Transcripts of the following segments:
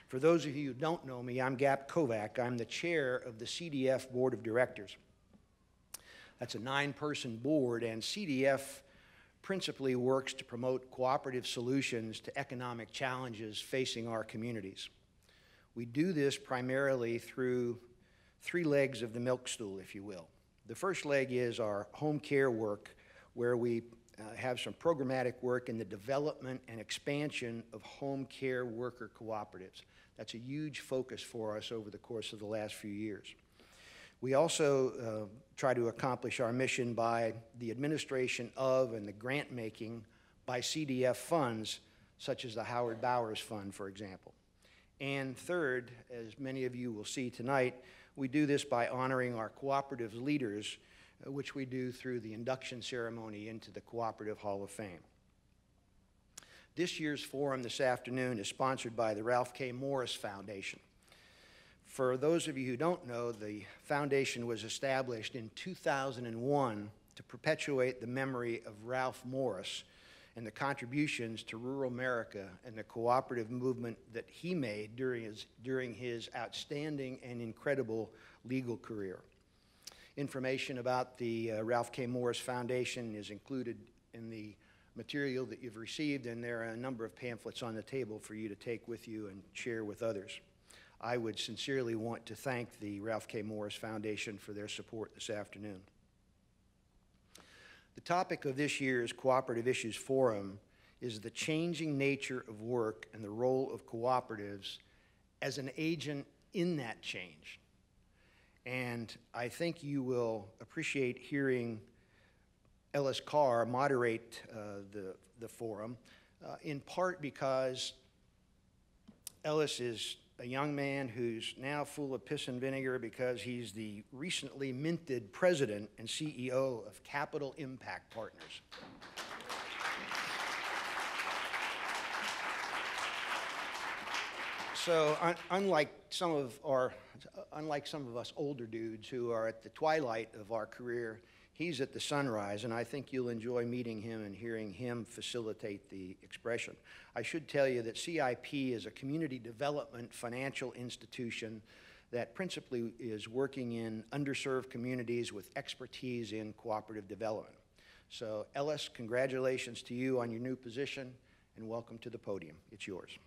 For those of you who don't know me, I'm Gap Kovac. I'm the chair of the CDF Board of Directors. That's a 9-person board, and CDF principally works to promote cooperative solutions to economic challenges facing our communities. We do this primarily through 3 legs of the milk stool, if you will. The first leg is our home care work, where we have some programmatic work in the development and expansion of home care worker cooperatives. That's a huge focus for us over the course of the last few years. We also try to accomplish our mission by the administration of and the grant making by CDF funds, such as the Howard Bowers Fund, for example. And third, as many of you will see tonight, we do this by honoring our cooperative leaders, which we do through the induction ceremony into the Cooperative Hall of Fame. This year's forum this afternoon is sponsored by the Ralph K. Morris Foundation. For those of you who don't know, the foundation was established in 2001 to perpetuate the memory of Ralph Morris and the contributions to rural America and the cooperative movement that he made during his outstanding and incredible legal career. Information about the Ralph K. Morris Foundation is included in the material that you've received, and there are a number of pamphlets on the table for you to take with you and share with others. I would sincerely want to thank the Ralph K. Morris Foundation for their support this afternoon. The topic of this year's Cooperative Issues Forum is the changing nature of work and the role of cooperatives as an agent in that change. And I think you will appreciate hearing Ellis Carr moderate the forum, in part because Ellis is a young man who's now full of piss and vinegar because he's the recently minted president and CEO of Capital Impact Partners. So unlike some of us older dudes who are at the twilight of our career, he's at the sunrise, and I think you'll enjoy meeting him and hearing him facilitate the expression. I should tell you that CIP is a community development financial institution that principally is working in underserved communities with expertise in cooperative development. So Ellis, congratulations to you on your new position, and welcome to the podium. It's yours.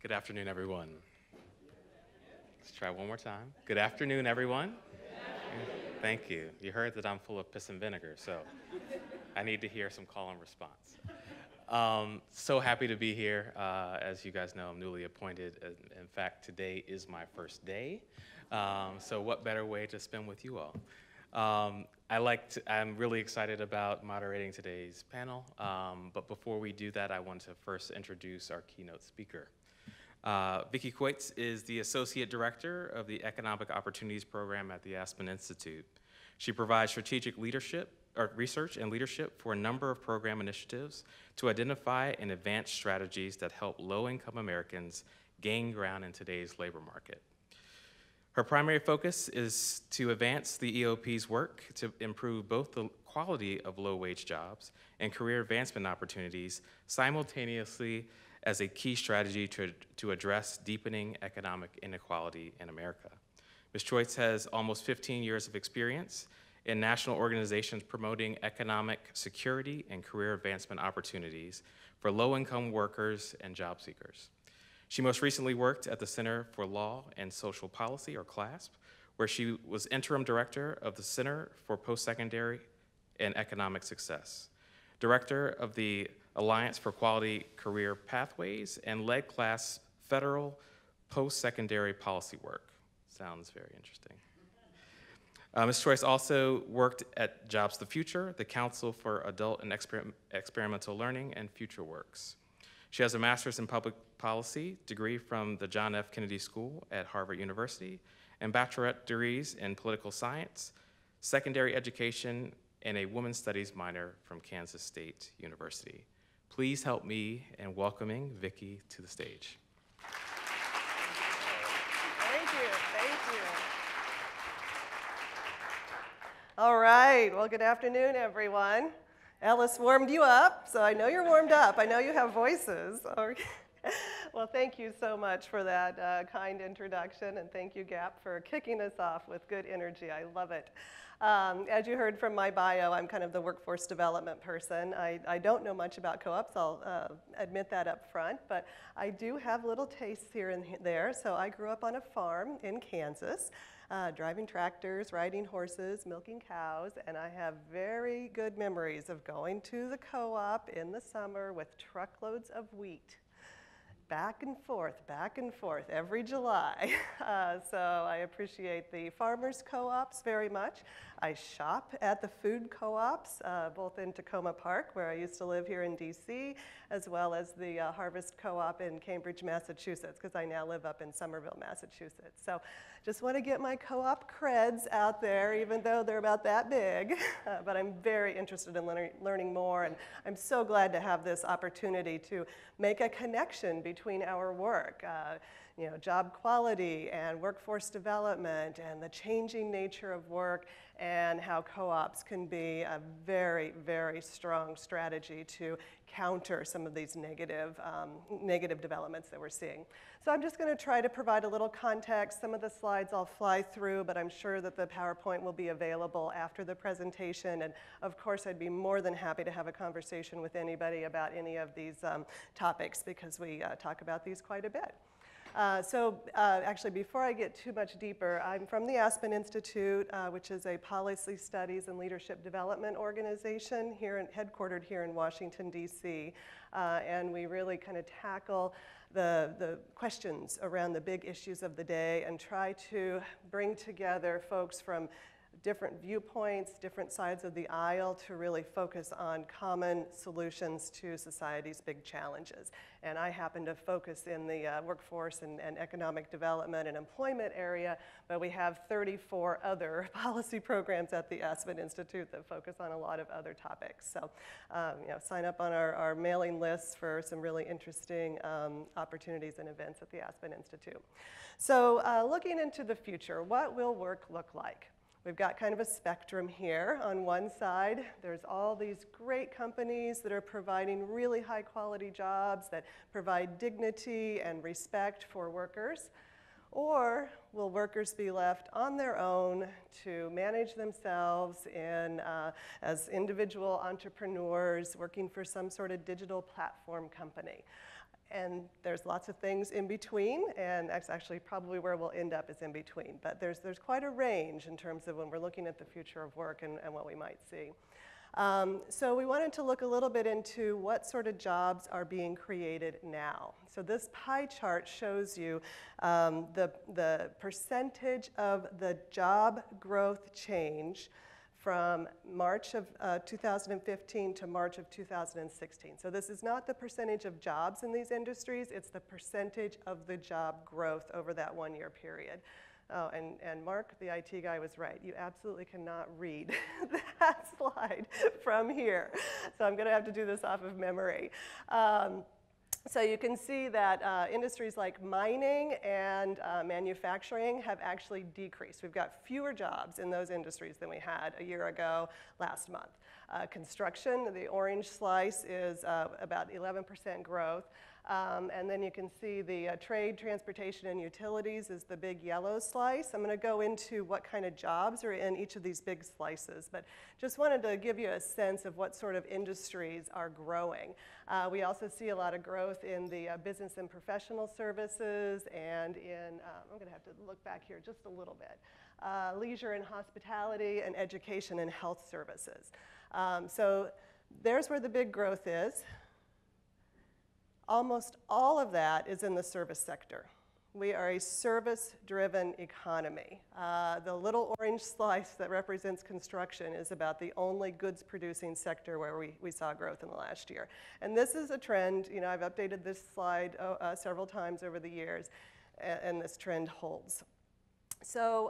Good afternoon, everyone. Let's try one more time. Good afternoon, everyone. Thank you. You heard that I'm full of piss and vinegar, so I need to hear some call and response. So happy to be here. As you guys know, I'm newly appointed. In fact, today is my first day. So what better way to spend with you all? I'm really excited about moderating today's panel. But before we do that, I want to first introduce our keynote speaker. Vicki Coates is the Associate Director of the Economic Opportunities Program at the Aspen Institute. She provides strategic research and leadership for a number of program initiatives to identify and advance strategies that help low-income Americans gain ground in today's labor market. Her primary focus is to advance the EOP's work to improve both the quality of low-wage jobs and career advancement opportunities simultaneously as a key strategy to address deepening economic inequality in America. Ms. Coates has almost 15 years of experience in national organizations promoting economic security and career advancement opportunities for low-income workers and job seekers. She most recently worked at the Center for Law and Social Policy, or CLASP, where she was interim director of the Center for Post-Secondary and Economic Success, director of the Alliance for Quality Career Pathways, and led CLASP federal post-secondary policy work. Sounds very interesting. Ms. Coates also worked at Jobs the Future, the Council for Adult and Experimental Learning, and FutureWorks. She has a master's in public policy degree from the John F. Kennedy School at Harvard University, and bachelorette degrees in political science, secondary education, and a women's studies minor from Kansas State University. Please help me in welcoming Vicki to the stage. Thank you, thank you. All right, well, good afternoon, everyone. Ellis warmed you up, so I know you're warmed up. I know you have voices. Okay. Well, thank you so much for that kind introduction, and thank you, Gap, for kicking us off with good energy. I love it. As you heard from my bio, I'm kind of the workforce development person. I don't know much about co-ops, I'll admit that up front, but I do have little tastes here and there. So I grew up on a farm in Kansas, driving tractors, riding horses, milking cows, and I have very good memories of going to the co-op in the summer with truckloads of wheat. Back and forth every July. So I appreciate the farmers co-ops very much. I shop at the food co-ops, both in Tacoma Park, where I used to live here in DC, as well as the Harvest Co-op in Cambridge, Massachusetts, because I now live up in Somerville, Massachusetts. So just want to get my co-op creds out there, even though they're about that big. But I'm very interested in learning more, and I'm so glad to have this opportunity to make a connection between our work, job quality and workforce development and the changing nature of work, and how co-ops can be a very, very strong strategy to counter some of these negative developments that we're seeing. So I'm just going to try to provide a little context. Some of the slides I'll fly through, but I'm sure that the PowerPoint will be available after the presentation. And of course, I'd be more than happy to have a conversation with anybody about any of these topics, because we talk about these quite a bit. Actually, before I get too much deeper, I'm from the Aspen Institute, which is a policy studies and leadership development organization headquartered here in Washington, D.C. And we really kind of tackle the questions around the big issues of the day and try to bring together folks from different viewpoints, different sides of the aisle, to really focus on common solutions to society's big challenges. And I happen to focus in the workforce and economic development and employment area, but we have 34 other policy programs at the Aspen Institute that focus on a lot of other topics. So, sign up on our mailing lists for some really interesting opportunities and events at the Aspen Institute. So, looking into the future, what will work look like? We've got kind of a spectrum here. On one side, there's all these great companies that are providing really high quality jobs that provide dignity and respect for workers. Or will workers be left on their own to manage themselves as individual entrepreneurs working for some sort of digital platform company? And there's lots of things in between, and that's actually probably where we'll end up, is in between. But there's quite a range in terms of when we're looking at the future of work and what we might see. So we wanted to look a little bit into what sort of jobs are being created now. So this pie chart shows you the percentage of the job growth change from March of 2015 to March of 2016. So this is not the percentage of jobs in these industries, it's the percentage of the job growth over that 1 year period. Oh, and Mark, the IT guy, was right. You absolutely cannot read that slide from here. So I'm gonna have to do this off of memory. So you can see that industries like mining and manufacturing have actually decreased. We've got fewer jobs in those industries than we had a year ago last month. Construction, the orange slice, is about 11% growth. And then you can see the trade, transportation, and utilities is the big yellow slice. I'm going to go into what kind of jobs are in each of these big slices, but just wanted to give you a sense of what sort of industries are growing. We also see a lot of growth in the business and professional services, and in, I'm going to have to look back here just a little bit, leisure and hospitality, and education and health services. So there's where the big growth is. Almost all of that is in the service sector. We are a service-driven economy. The little orange slice that represents construction is about the only goods-producing sector where we saw growth in the last year. And this is a trend. I've updated this slide several times over the years, and this trend holds. So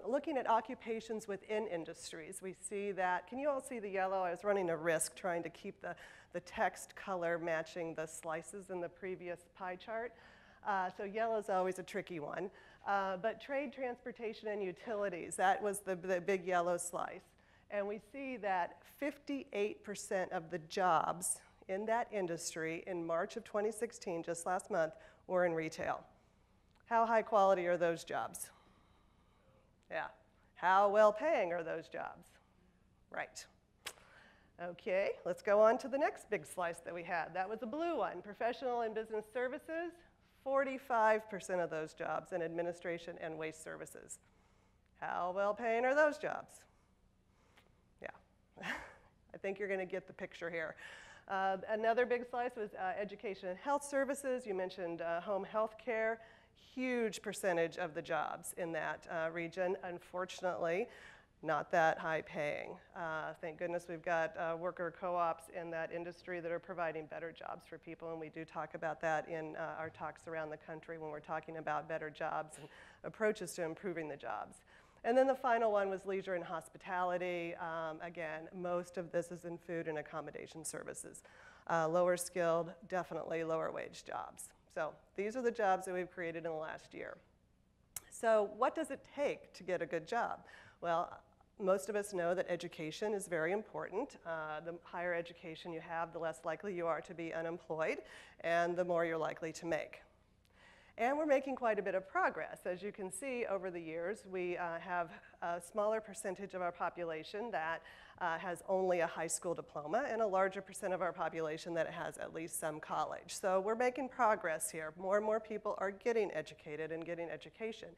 looking at occupations within industries, we see that, can you all see the yellow? I was running a risk trying to keep the text color matching the slices in the previous pie chart. So yellow is always a tricky one. But trade, transportation, and utilities, that was the big yellow slice. And we see that 58% of the jobs in that industry in March of 2016, just last month, were in retail. How high quality are those jobs? Yeah. How well paying are those jobs? Right. Okay, let's go on to the next big slice that we had. That was the blue one, professional and business services. 45% of those jobs in administration and waste services. How well paying are those jobs? Yeah, I think you're going to get the picture here. Another big slice was education and health services. You mentioned home health care. Huge percentage of the jobs in that region, unfortunately, not that high paying. Thank goodness we've got worker co-ops in that industry that are providing better jobs for people, and we do talk about that in our talks around the country when we're talking about better jobs and approaches to improving the jobs. And then the final one was leisure and hospitality. Again, most of this is in food and accommodation services. Lower skilled, definitely lower wage jobs. So these are the jobs that we've created in the last year. So what does it take to get a good job? Well, most of us know that education is very important. The higher education you have, the less likely you are to be unemployed, and the more you're likely to make. And we're making quite a bit of progress. As you can see, over the years, we have a smaller percentage of our population that has only a high school diploma, and a larger percent of our population that has at least some college. So we're making progress here. More and more people are getting educated and getting education.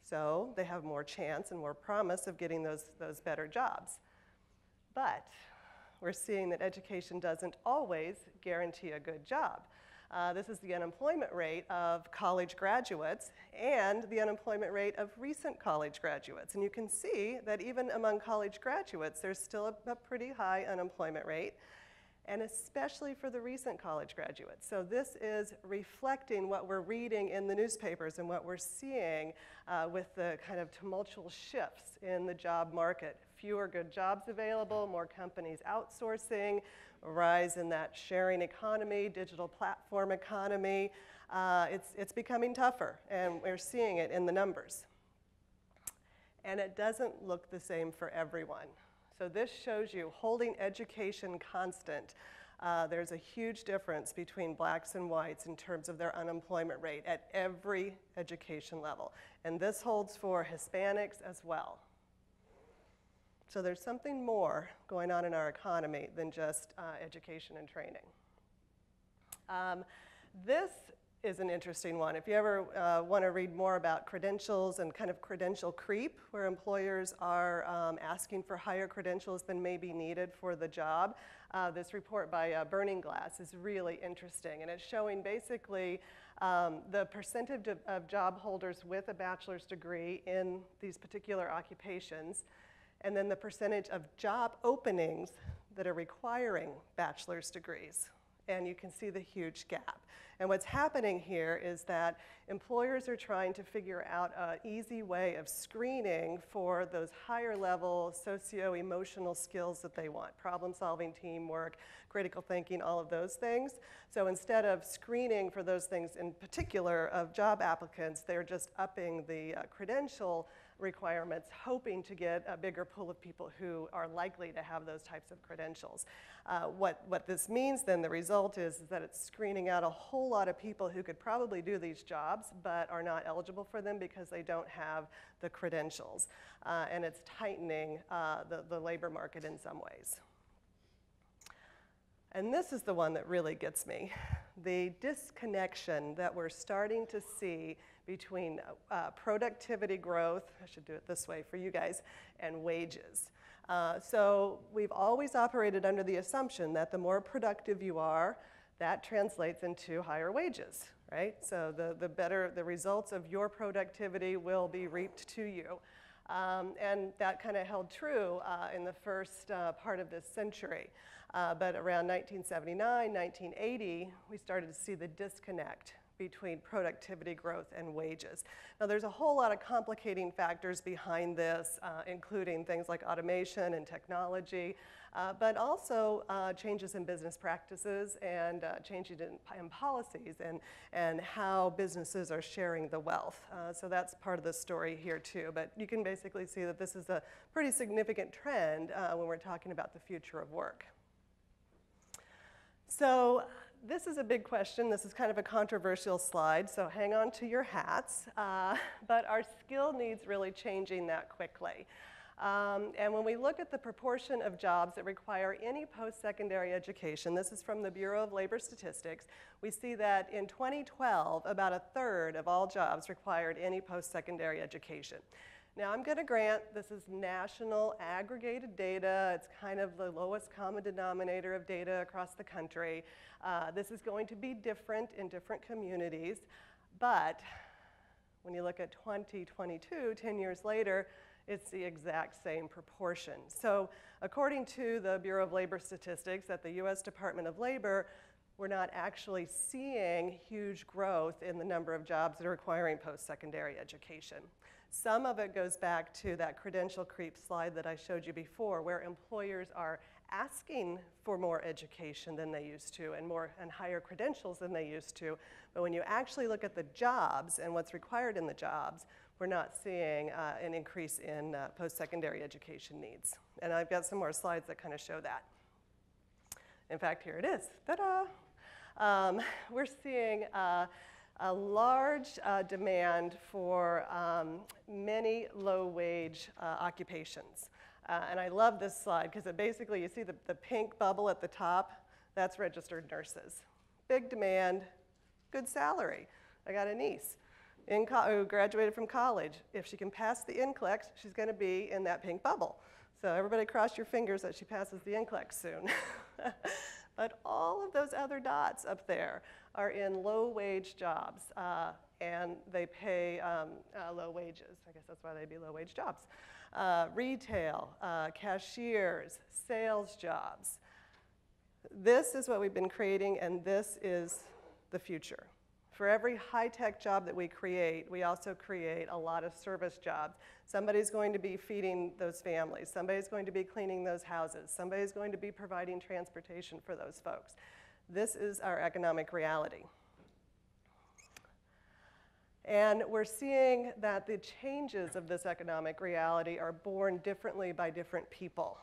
So they have more chance and more promise of getting those better jobs. But we're seeing that education doesn't always guarantee a good job. This is the unemployment rate of college graduates and the unemployment rate of recent college graduates. And you can see that even among college graduates, there's still a pretty high unemployment rate, and especially for the recent college graduates. So this is reflecting what we're reading in the newspapers and what we're seeing with the kind of tumultuous shifts in the job market. Fewer good jobs available, more companies outsourcing, a rise in that sharing economy, digital platform economy. It's becoming tougher, and we're seeing it in the numbers. And it doesn't look the same for everyone. So this shows you holding education constant. There's a huge difference between blacks and whites in terms of their unemployment rate at every education level. And this holds for Hispanics as well. So there's something more going on in our economy than just education and training. This is an interesting one. If you ever want to read more about credentials and kind of credential creep, where employers are asking for higher credentials than may be needed for the job, this report by Burning Glass is really interesting. And it's showing basically the percentage of job holders with a bachelor's degree in these particular occupations, and then the percentage of job openings that are requiring bachelor's degrees. And you can see the huge gap. And what's happening here is that employers are trying to figure out an easy way of screening for those higher level socio-emotional skills that they want: problem solving, teamwork, critical thinking, all of those things. So instead of screening for those things in particular of job applicants, they're just upping the credential requirements, hoping to get a bigger pool of people who are likely to have those types of credentials. What this means then, the result is that it's screening out a whole lot of people who could probably do these jobs but are not eligible for them because they don't have the credentials. And it's tightening the labor market in some ways. And this is the one that really gets me. The disconnection that we're starting to see between productivity growth, I should do it this way for you guys, and wages. So we've always operated under the assumption that the more productive you are, that translates into higher wages, right? So the better the results of your productivity will be reaped to you. And that kind of held true in the first part of this century. But around 1979, 1980, we started to see the disconnect between productivity growth and wages. Now, there's a whole lot of complicating factors behind this, including things like automation and technology, but also changes in business practices and changes in policies and how businesses are sharing the wealth. So that's part of the story here too. But you can basically see that this is a pretty significant trend when we're talking about the future of work. So this is a big question. This is kind of a controversial slide, so hang on to your hats. But our skill needs really changing that quickly. And when we look at the proportion of jobs that require any post-secondary education, this is from the Bureau of Labor Statistics, we see that in 2012, about a third of all jobs required any post-secondary education. Now, I'm going to grant this is national aggregated data. It's kind of the lowest common denominator of data across the country. This is going to be different in different communities. But when you look at 2022, 10 years later, it's the exact same proportion. So according to the Bureau of Labor Statistics at the US Department of Labor, we're not actually seeing huge growth in the number of jobs that are requiring post-secondary education. Some of it goes back to that credential creep slide that I showed you before, where employers are asking for more education than they used to and higher credentials than they used to. But when you actually look at the jobs and what's required in the jobs, we're not seeing an increase in post-secondary education needs. And I've got some more slides that kind of show that. In fact, here it is. Ta-da! We're seeing a large demand for many low-wage occupations. And I love this slide because it basically, you see the pink bubble at the top, that's registered nurses. Big demand, good salary. I got a niece who graduated from college. If she can pass the NCLEX, she's going to be in that pink bubble. So everybody cross your fingers that she passes the NCLEX soon. But all of those other dots up there are in low-wage jobs, and they pay low wages. I guess that's why they'd be low-wage jobs. Retail, cashiers, sales jobs. This is what we've been creating, and this is the future. For every high-tech job that we create, we also create a lot of service jobs. Somebody's going to be feeding those families. Somebody's going to be cleaning those houses. Somebody's going to be providing transportation for those folks. This is our economic reality. And we're seeing that the changes of this economic reality are born differently by different people,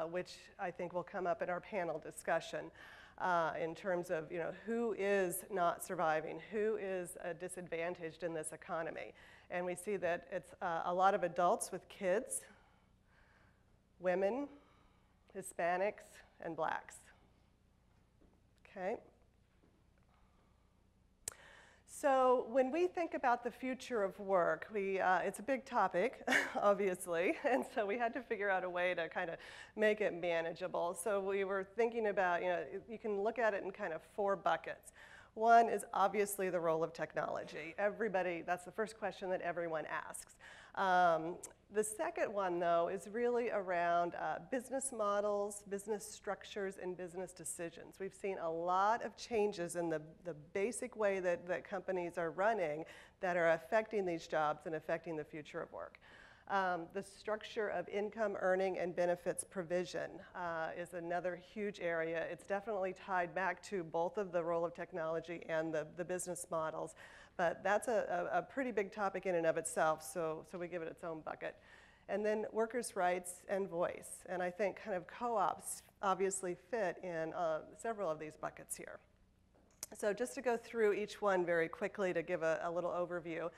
which I think will come up in our panel discussion. In terms of who is not surviving, who is disadvantaged in this economy. And we see that it's a lot of adults with kids, women, Hispanics, and blacks. Okay. So when we think about the future of work, it's a big topic, obviously, and so we had to figure out a way to kind of make it manageable. So we were thinking about, you can look at it in kind of 4 buckets. One is obviously the role of technology. Everybody, that's the first question that everyone asks. The second one, though, is really around business models, business structures, and business decisions. We've seen a lot of changes in the basic way that companies are running that are affecting these jobs and affecting the future of work. The structure of income earning and benefits provision is another huge area. It's definitely tied back to both of the role of technology and the business models. But that's a pretty big topic in and of itself, so we give it its own bucket. And then workers' rights and voice. And I think kind of co-ops obviously fit in several of these buckets here. So just to go through each one very quickly to give a little overview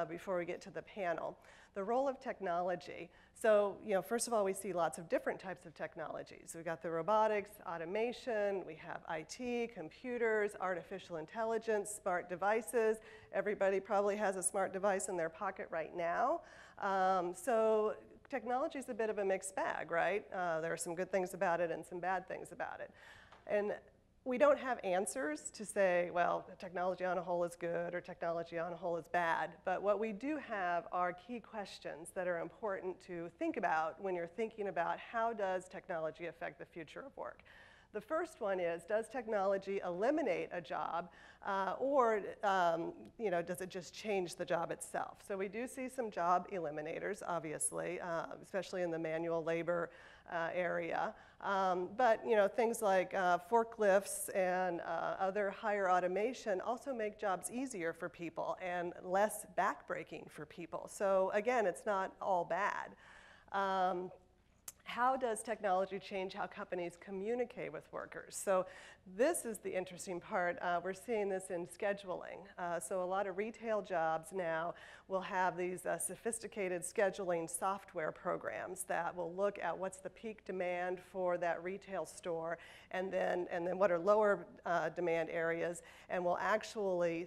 before we get to the panel. The role of technology. So, first of all, we see lots of different types of technologies. We've got the robotics, automation, we have IT, computers, artificial intelligence, smart devices. Everybody probably has a smart device in their pocket right now. So technology is a bit of a mixed bag, right? There are some good things about it and some bad things about it. And we don't have answers to say, well, technology on a whole is good or technology on a whole is bad. But what we do have are key questions that are important to think about when you're thinking about how does technology affect the future of work. The first one is, does technology eliminate a job, or does it just change the job itself? So we do see some job eliminators, obviously, especially in the manual labor area. But things like forklifts and other higher automation also make jobs easier for people and less backbreaking for people. So again, it's not all bad. How does technology change how companies communicate with workers? So this is the interesting part. We're seeing this in scheduling. So a lot of retail jobs now will have these sophisticated scheduling software programs that will look at what's the peak demand for that retail store, and then what are lower demand areas, and will actually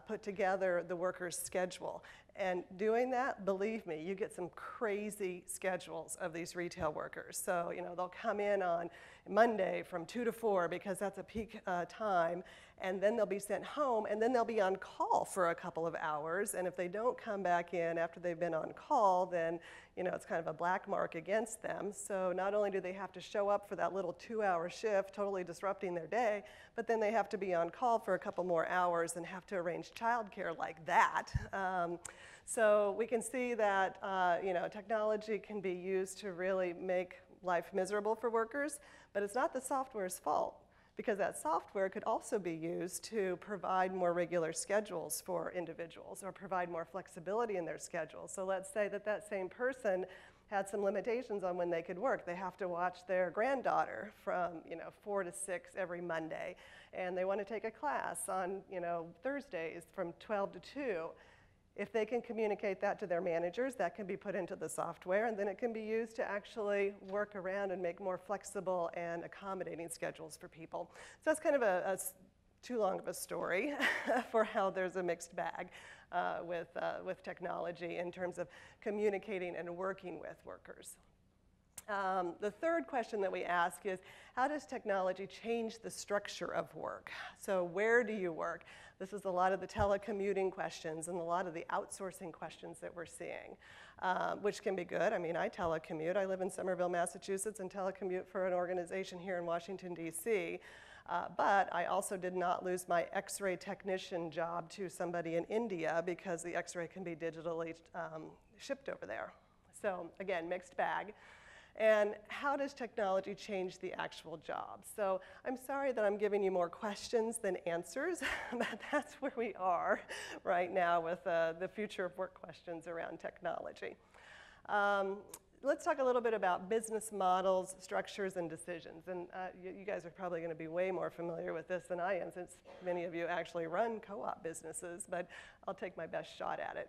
put together the worker's schedule. And doing that, believe me, you get some crazy schedules of these retail workers. So, they'll come in on Monday from 2 to 4 because that's a peak time, and then they'll be sent home, and then they'll be on call for a couple of hours. And if they don't come back in after they've been on call, then, it's kind of a black mark against them. So not only do they have to show up for that little 2-hour shift, totally disrupting their day, but then they have to be on call for a couple more hours and have to arrange childcare like that. So we can see that technology can be used to really make life miserable for workers, but it's not the software's fault, because that software could also be used to provide more regular schedules for individuals or provide more flexibility in their schedule. So let's say that same person had some limitations on when they could work. They have to watch their granddaughter from 4 to 6 every Monday, and they want to take a class on Thursdays from 12 to 2. If they can communicate that to their managers, that can be put into the software, and then it can be used to actually work around and make more flexible and accommodating schedules for people. So that's kind of too long of a story for how there's a mixed bag with technology in terms of communicating and working with workers. The third question that we ask is, how does technology change the structure of work? So where do you work? This is a lot of the telecommuting questions and a lot of the outsourcing questions that we're seeing, which can be good. I mean, I telecommute. I live in Somerville, Massachusetts, and telecommute for an organization here in Washington, D.C. But I also did not lose my X-ray technician job to somebody in India because the X-ray can be digitally shipped over there. So again, mixed bag. And how does technology change the actual job? So I'm sorry that I'm giving you more questions than answers, but that's where we are right now with the future of work questions around technology. Let's talk a little bit about business models, structures, and decisions. And you guys are probably going to be way more familiar with this than I am, since many of you actually run co-op businesses, but I'll take my best shot at it.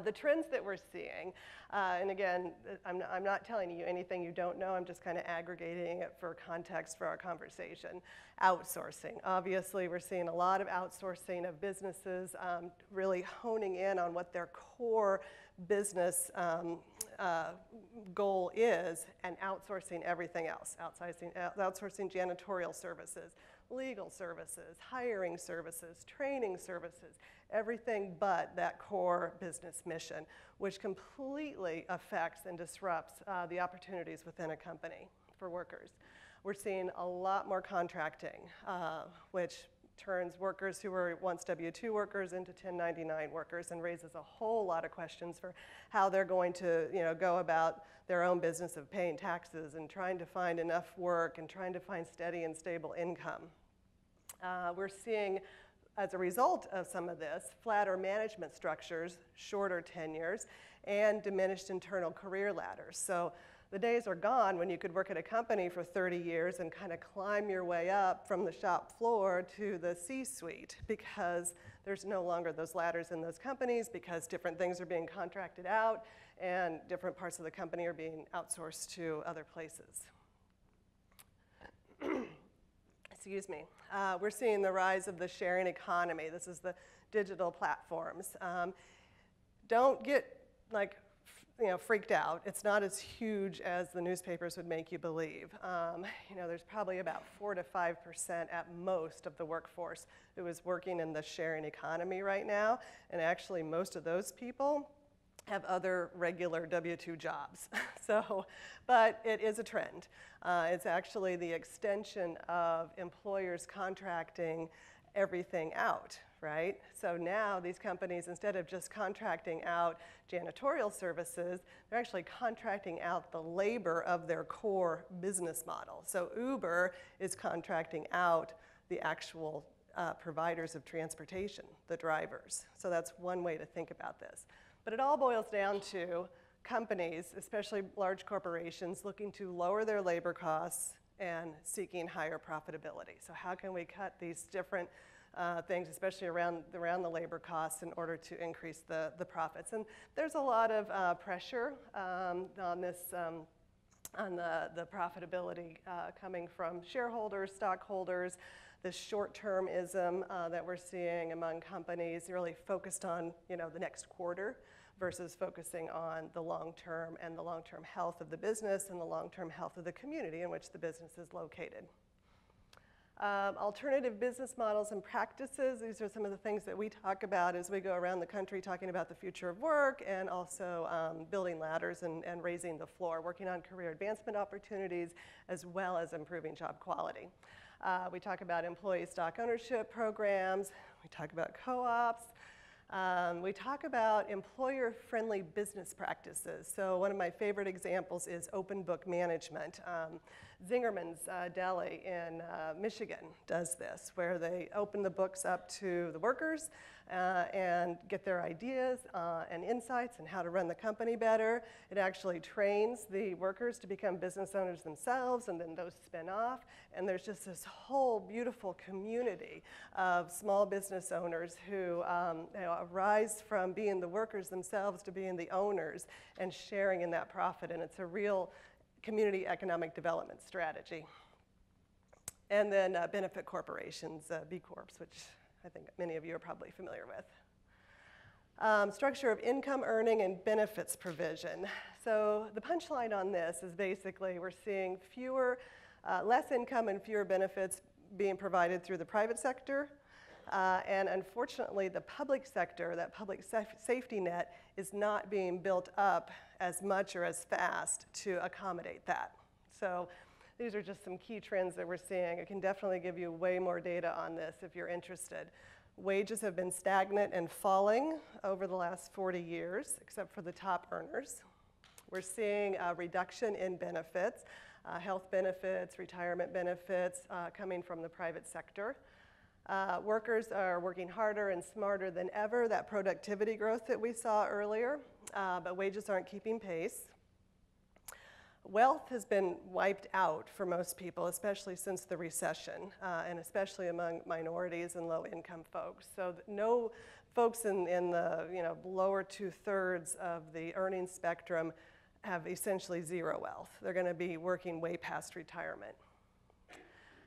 The trends that we're seeing, and again, I'm not telling you anything you don't know, I'm just kind of aggregating it for context for our conversation. Outsourcing. Obviously, we're seeing a lot of outsourcing of businesses, really honing in on what their core business goal is, and outsourcing everything else. Outsourcing janitorial services, legal services, hiring services, training services, everything but that core business mission, which completely affects and disrupts the opportunities within a company for workers. We're seeing a lot more contracting, which turns workers who were once W-2 workers into 1099 workers and raises a whole lot of questions for how they're going to go about their own business of paying taxes and trying to find enough work and trying to find steady and stable income. We're seeing, as a result of some of this, flatter management structures, shorter tenures, and diminished internal career ladders. So the days are gone when you could work at a company for 30 years and kind of climb your way up from the shop floor to the C-suite, because there's no longer those ladders in those companies, because different things are being contracted out and different parts of the company are being outsourced to other places. Excuse me. We're seeing the rise of the sharing economy. This is the digital platforms. Don't get freaked out. It's not as huge as the newspapers would make you believe. There's probably about 4 to 5% at most of the workforce who is working in the sharing economy right now, and actually most of those people have other regular W-2 jobs. So, but it is a trend. It's actually the extension of employers contracting everything out, right? So now these companies, instead of just contracting out janitorial services, they're actually contracting out the labor of their core business model. So Uber is contracting out the actual providers of transportation, the drivers. So that's one way to think about this. But it all boils down to companies, especially large corporations, looking to lower their labor costs and seeking higher profitability. So how can we cut these different things, especially around the labor costs, in order to increase the profits? And there's a lot of pressure on this, on the profitability coming from shareholders, stockholders, the short-termism that we're seeing among companies, really focused on, you know, the next quarter versus focusing on the long-term and the long-term health of the business and the long-term health of the community in which the business is located. Alternative business models and practices, these are some of the things that we talk about as we go around the country talking about the future of work, and also building ladders and raising the floor, working on career advancement opportunities, as well as improving job quality. We talk about employee stock ownership programs, we talk about co-ops, we talk about employer-friendly business practices. So one of my favorite examples is open book management. Zingerman's Deli in Michigan does this, where they open the books up to the workers and get their ideas and insights and how to run the company better. It actually trains the workers to become business owners themselves, and then those spin off. And there's just this whole beautiful community of small business owners who arise from being the workers themselves to being the owners and sharing in that profit. And it's a real community economic development strategy. And then benefit corporations, B Corps, which I think many of you are probably familiar with. Structure of income earning and benefits provision. So the punchline on this is basically we're seeing less income and fewer benefits being provided through the private sector. And unfortunately, the public sector, that public safety net, is not being built up as much or as fast to accommodate that. So these are just some key trends that we're seeing. I can definitely give you way more data on this if you're interested. Wages have been stagnant and falling over the last 40 years, except for the top earners. We're seeing a reduction in benefits, health benefits, retirement benefits coming from the private sector. Workers are working harder and smarter than ever, that productivity growth that we saw earlier, but wages aren't keeping pace. Wealth has been wiped out for most people, especially since the recession, and especially among minorities and low-income folks. So no folks in the lower two-thirds of the earnings spectrum have essentially zero wealth. They're going to be working way past retirement.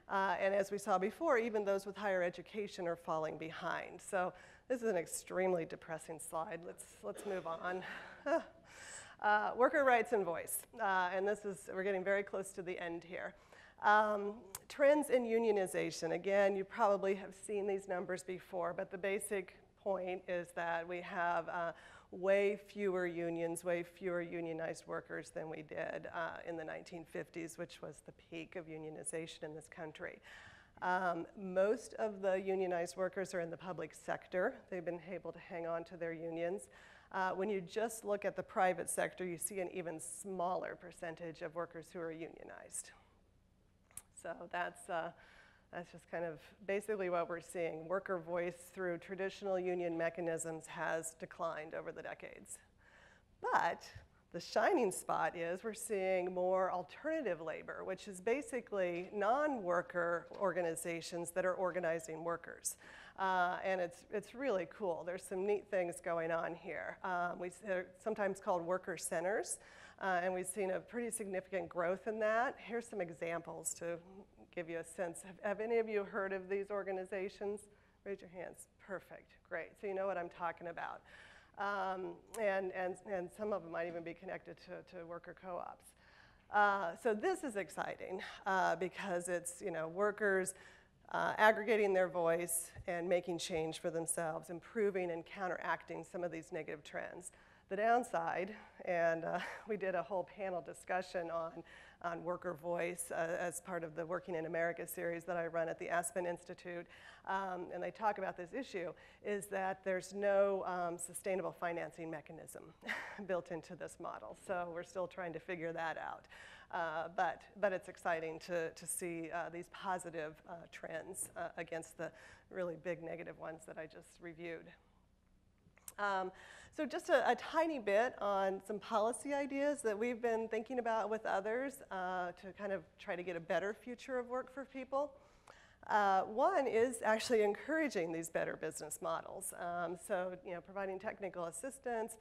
And as we saw before, even those with higher education are falling behind. So this is an extremely depressing slide. Let's move on. Worker rights and voice. And we're getting very close to the end here. Trends in unionization. Again, you probably have seen these numbers before, but the basic point is that we have way fewer unions, way fewer unionized workers than we did in the 1950s, which was the peak of unionization in this country. Most of the unionized workers are in the public sector. They've been able to hang on to their unions. When you just look at the private sector, you see an even smaller percentage of workers who are unionized. So that's just kind of basically what we're seeing. Worker voice through traditional union mechanisms has declined over the decades. But the shining spot is we're seeing more alternative labor, which is basically non-worker organizations that are organizing workers. And it's really cool. There's some neat things going on here. They're sometimes called worker centers, and we've seen a pretty significant growth in that. Here's some examples to give you a sense. Have any of you heard of these organizations? Raise your hands. Perfect. Great. So you know what I'm talking about. And some of them might even be connected to worker co-ops. So this is exciting because it's workers aggregating their voice and making change for themselves, improving and counteracting some of these negative trends. the downside, and we did a whole panel discussion on worker voice as part of the Working in America series that I run at the Aspen Institute, and they talk about this issue, is that there's no sustainable financing mechanism built into this model. So we're still trying to figure that out. But it's exciting to see these positive trends against the really big negative ones that I just reviewed. So just a tiny bit on some policy ideas that we've been thinking about with others to kind of try to get a better future of work for people. One is actually encouraging these better business models. So, providing technical assistance,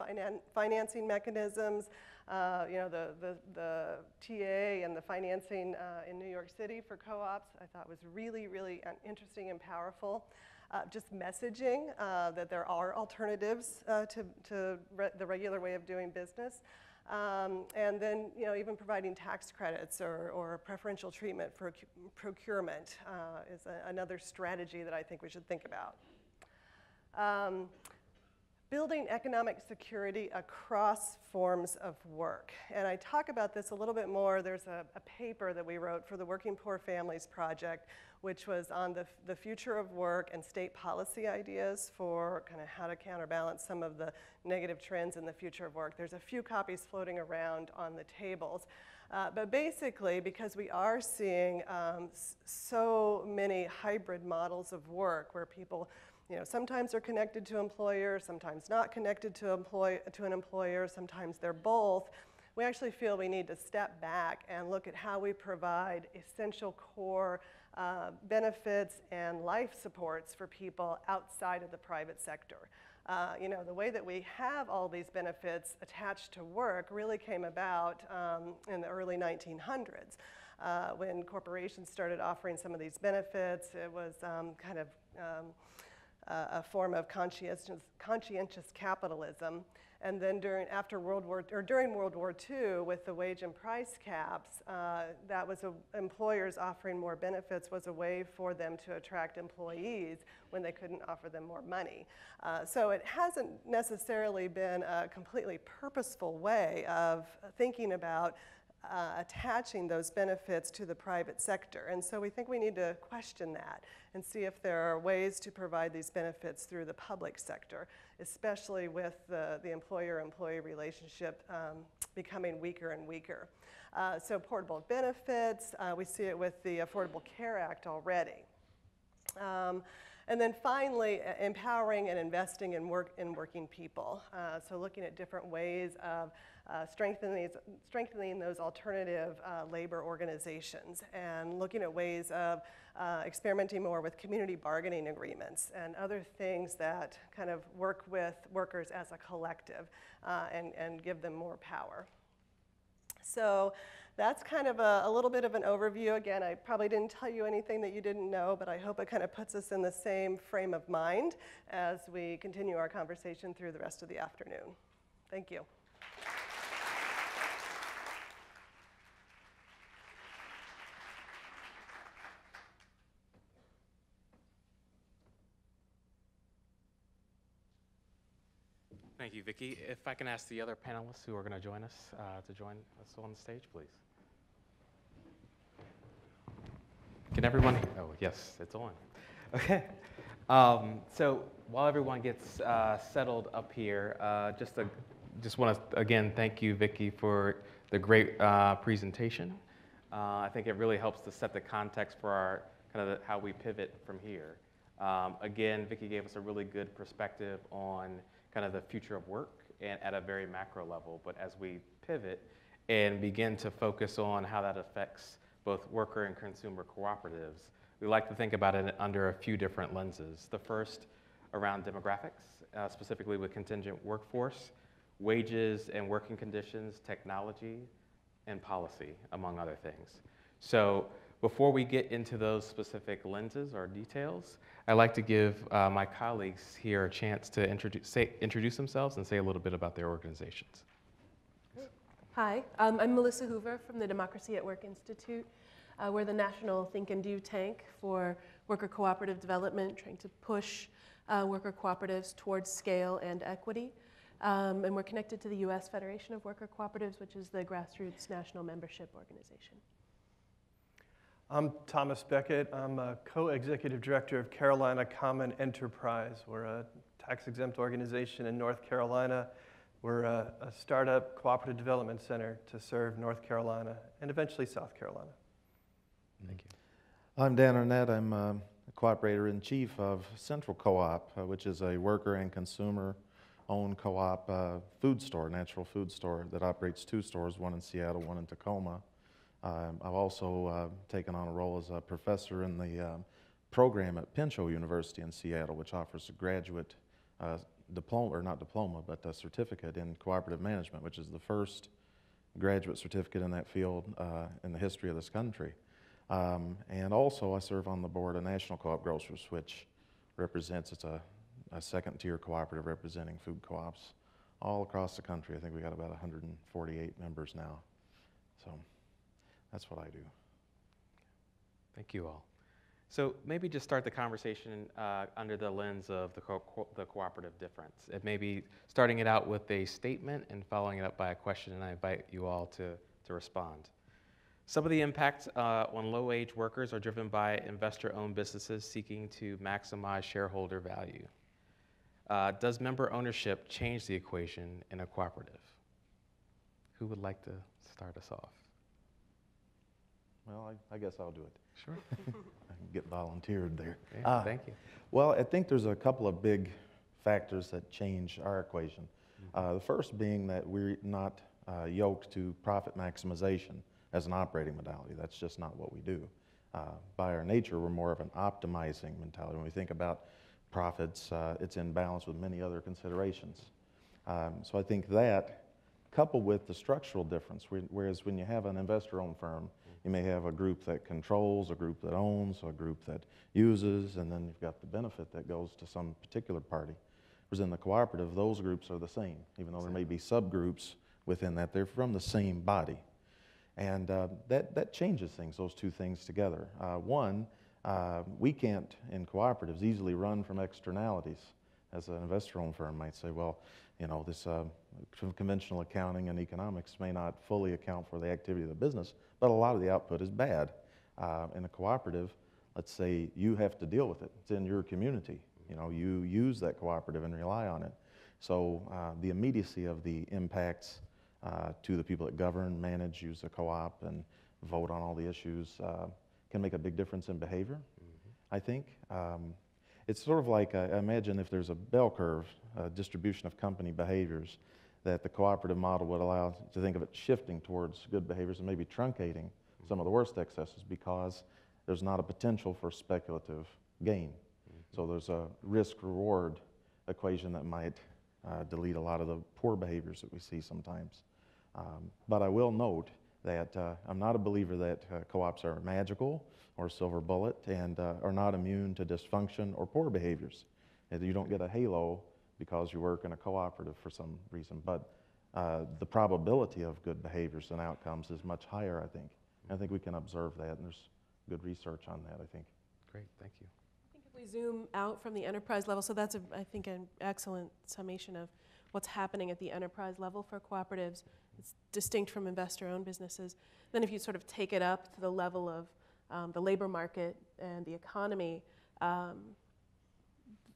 financing mechanisms, the TA and the financing in New York City for co-ops I thought was really, really interesting and powerful. Just messaging that there are alternatives to the regular way of doing business. And then, even providing tax credits or preferential treatment for procurement is another strategy that I think we should think about. Building economic security across forms of work. And I talk about this a little bit more. There's a paper that we wrote for the Working Poor Families Project, which was on the future of work and state policy ideas for kind of how to counterbalance some of the negative trends in the future of work. There's a few copies floating around on the tables. But basically, because we are seeing so many hybrid models of work where people sometimes are connected to employers, sometimes not connected to an employer, sometimes they're both. We actually feel we need to step back and look at how we provide essential core benefits and life supports for people outside of the private sector. The way that we have all these benefits attached to work really came about in the early 1900s. When corporations started offering some of these benefits, it was kind of a form of conscientious capitalism. And then during World War II, with the wage and price caps, that was employers offering more benefits was a way for them to attract employees when they couldn't offer them more money. So it hasn't necessarily been a completely purposeful way of thinking about attaching those benefits to the private sector. And so we think we need to question that and see if there are ways to provide these benefits through the public sector, especially with the employer-employee relationship becoming weaker and weaker. So portable benefits, we see it with the Affordable Care Act already. And then finally, empowering and investing in working people. So looking at different ways of strengthening those alternative labor organizations and looking at ways of experimenting more with community bargaining agreements and other things that kind of work with workers as a collective and give them more power. So that's kind of a little bit of an overview. Again, I probably didn't tell you anything that you didn't know, but I hope it kind of puts us in the same frame of mind as we continue our conversation through the rest of the afternoon. Thank you. Thank you, Vicki. If I can ask the other panelists who are going to join us to join us on the stage, please. Can everyone? Oh, yes, it's on. Okay. So while everyone gets settled up here, just want to again thank you, Vicki, for the great presentation. I think it really helps to set the context for our how we pivot from here. Again, Vicki gave us a really good perspective on kind of the future of work and at a very macro level. But as we pivot and begin to focus on how that affects both worker and consumer cooperatives, we like to think about it under a few different lenses. The first around demographics, specifically with contingent workforce, wages and working conditions, technology, and policy, among other things. So before we get into those specific lenses or details, I'd like to give my colleagues here a chance to introduce themselves and say a little bit about their organizations. Hi, I'm Melissa Hoover from the Democracy at Work Institute. We're the national think and do tank for worker cooperative development, trying to push worker cooperatives towards scale and equity. And we're connected to the U.S. Federation of Worker Cooperatives, which is the grassroots national membership organization. I'm Thomas Beckett. I'm a co-executive director of Carolina Common Enterprise. We're a tax-exempt organization in North Carolina. We're a startup cooperative development center to serve North Carolina and eventually South Carolina. Thank you. I'm Dan Arnett. I'm a cooperator-in-chief of Central Co-op, which is a worker and consumer-owned co-op food store, natural food store that operates 2 stores, one in Seattle, one in Tacoma. I've also taken on a role as a professor in the program at Pinchot University in Seattle, which offers a graduate diploma, or not diploma, but a certificate in cooperative management, which is the first graduate certificate in that field in the history of this country. And also I serve on the board of National Co-op Grocers, which represents, it's a second-tier cooperative representing food co-ops all across the country. I think we got about 148 members now. So that's what I do. Thank you all. So maybe just start the conversation under the lens of the cooperative difference. It may be starting it out with a statement and following it up by a question, and I invite you all to respond. Some of the impacts on low-wage workers are driven by investor-owned businesses seeking to maximize shareholder value. Does member ownership change the equation in a cooperative? Who would like to start us off? Well, I guess I'll do it. Sure. I can get volunteered there. Yeah, thank you. Well, I think there's a couple of big factors that change our equation. The first being that we're not yoked to profit maximization as an operating modality. That's just not what we do. By our nature, we're more of an optimizing mentality. When we think about profits, it's in balance with many other considerations. So I think that, coupled with the structural difference, whereas when you have an investor-owned firm, you may have a group that controls, a group that owns, a group that uses, and then you've got the benefit that goes to some particular party. Whereas in the cooperative, those groups are the same, even though there may be subgroups within that. They're from the same body. And that changes things, those two things together. One, we can't, in cooperatives, easily run from externalities. As an investor-owned firm might say, well, you know, this conventional accounting and economics may not fully account for the activity of the business, but a lot of the output is bad. In a cooperative, let's say you have to deal with it. It's in your community. You know, you use that cooperative and rely on it. So the immediacy of the impacts to the people that govern, manage, use the co-op, and vote on all the issues can make a big difference in behavior, I think. It's sort of like, I imagine if there's a bell curve, distribution of company behaviors, that the cooperative model would allow to think of it shifting towards good behaviors and maybe truncating some of the worst excesses because there's not a potential for speculative gain. So there's a risk-reward equation that might delete a lot of the poor behaviors that we see sometimes. But I will note that I'm not a believer that co-ops are magical or silver bullet and are not immune to dysfunction or poor behaviors. And you don't get a halo because you work in a cooperative for some reason, but the probability of good behaviors and outcomes is much higher, I think. I think we can observe that, and there's good research on that, I think. Great, thank you. I think if we zoom out from the enterprise level, so that's, I think, an excellent summation of what's happening at the enterprise level for cooperatives. It's distinct from investor-owned businesses. Then if you sort of take it up to the level of the labor market and the economy,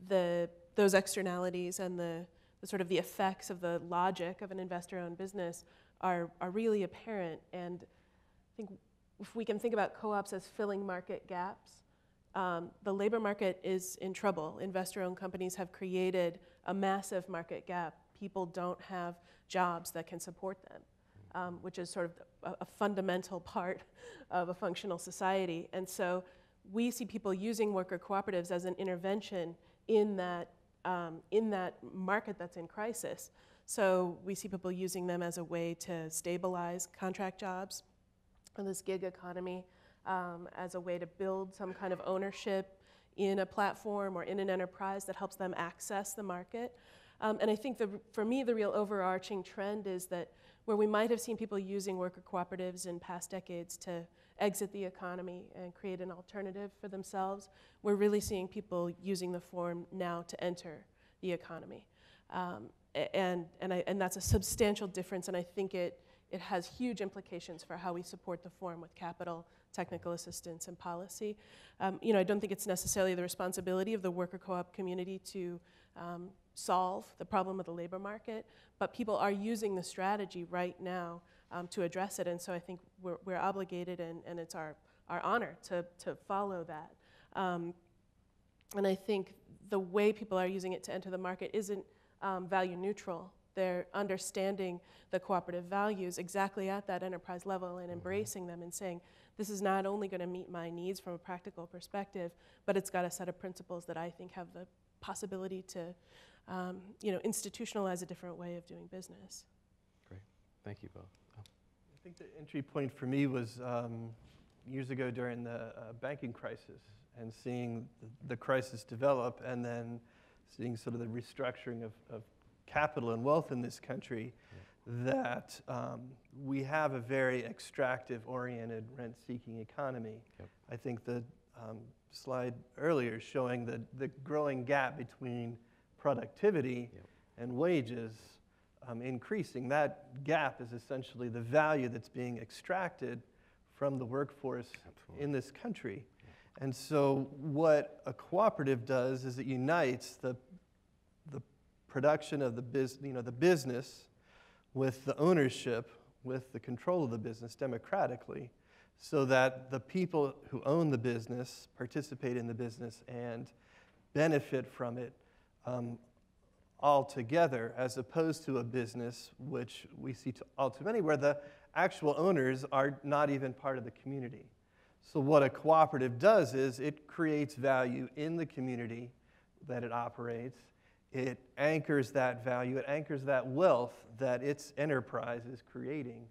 those externalities and the sort of the effects of the logic of an investor-owned business are really apparent. And I think if we can think about co-ops as filling market gaps, the labor market is in trouble. Investor-owned companies have created a massive market gap. People don't have jobs that can support them, which is sort of a fundamental part of a functional society. And so we see people using worker cooperatives as an intervention in that market that's in crisis. So we see people using them as a way to stabilize contract jobs in this gig economy, as a way to build some kind of ownership in a platform or in an enterprise that helps them access the market. And I think for me, the real overarching trend is that where we might have seen people using worker cooperatives in past decades to exit the economy and create an alternative for themselves, we're really seeing people using the form now to enter the economy. And that's a substantial difference, and I think it has huge implications for how we support the forum with capital, technical assistance, and policy. I don't think it's necessarily the responsibility of the worker co-op community to solve the problem of the labor market, but people are using the strategy right now to address it, and so I think we're obligated, and it's our honor to follow that. And I think the way people are using it to enter the market isn't value neutral. They're understanding the cooperative values exactly at that enterprise level and embracing them and saying, this is not only going to meet my needs from a practical perspective, but it's got a set of principles that I think have the possibility to institutionalize a different way of doing business. Great. Thank you both. Oh. I think the entry point for me was years ago during the banking crisis, and seeing the crisis develop, and then seeing sort of the restructuring of capital and wealth in this country, that we have a very extractive-oriented, rent-seeking economy. Yep. I think the slide earlier showing the growing gap between productivity and wages increasing. That gap is essentially the value that's being extracted from the workforce in this country. And so what a cooperative does is it unites the production of the business with the ownership, with the control of the business democratically, so that the people who own the business participate in the business and benefit from it all together, as opposed to a business which we see all too many, where the actual owners are not even part of the community. So what a cooperative does is it creates value in the community that it operates. It anchors that value, it anchors that wealth that its enterprise is creating.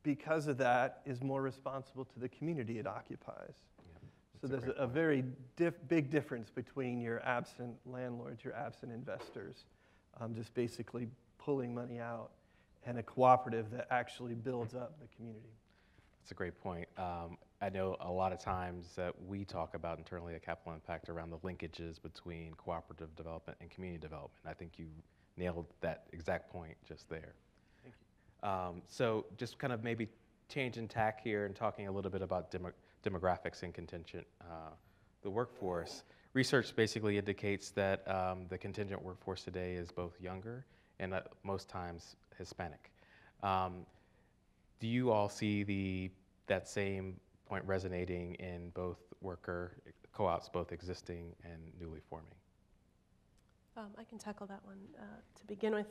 Because of that, is more responsible to the community it occupies. So there's a very big difference between your absent landlords, your absent investors, just basically pulling money out, and a cooperative that actually builds up the community. That's a great point. I know a lot of times that we talk about internally at Capital Impact around the linkages between cooperative development and community development. I think you nailed that exact point just there. Thank you. So just kind of maybe changing tack here and talking a little bit about demographics and contingent, the workforce. Research basically indicates that the contingent workforce today is both younger and most times Hispanic. Do you all see that same point resonating in both worker co-ops, both existing and newly forming? I can tackle that one to begin with.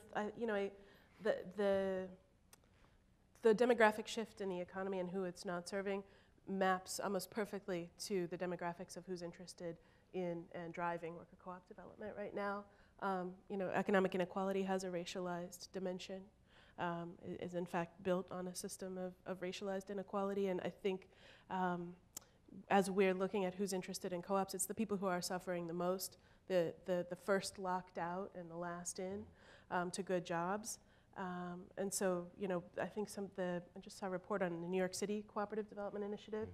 The demographic shift in the economy and who it's not serving maps almost perfectly to the demographics of who's interested in and driving worker co-op development right now. Economic inequality has a racialized dimension. Is in fact built on a system of racialized inequality, and I think as we're looking at who's interested in co-ops, it's the people who are suffering the most, the first locked out and the last in to good jobs. And so, I think I just saw a report on the New York City Cooperative Development Initiative.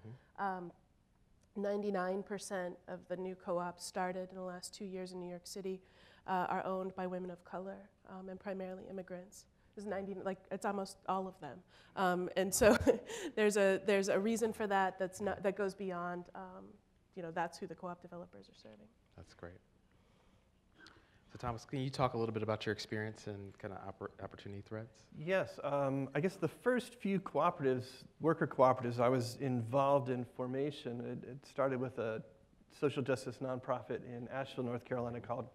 99% of the new co-ops started in the last 2 years in New York City are owned by women of color and primarily immigrants. It's almost all of them, and so there's a reason for that that goes beyond, that's who the co-op developers are serving. That's great. So Thomas, can you talk a little bit about your experience and kind of opportunity threads? Yes, I guess the first few cooperatives, worker cooperatives, I was involved in formation. It started with a social justice nonprofit in Asheville, North Carolina called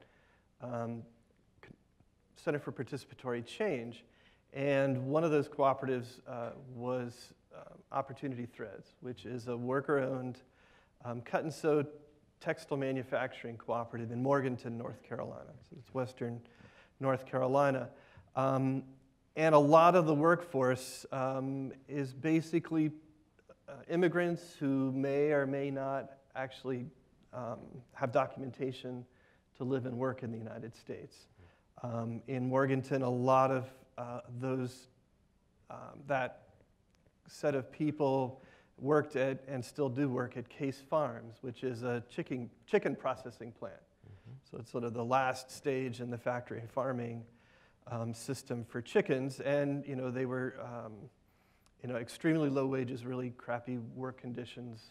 Center for Participatory Change. And one of those cooperatives was Opportunity Threads, which is a worker-owned cut and sew textile manufacturing cooperative in Morganton, North Carolina. So it's western North Carolina. And a lot of the workforce is basically immigrants who may or may not actually have documentation to live and work in the United States. In Morganton, a lot of that set of people worked at, and still do work at, Case Farms, which is a chicken processing plant. So it's sort of the last stage in the factory farming system for chickens. And they were extremely low wages, really crappy work conditions,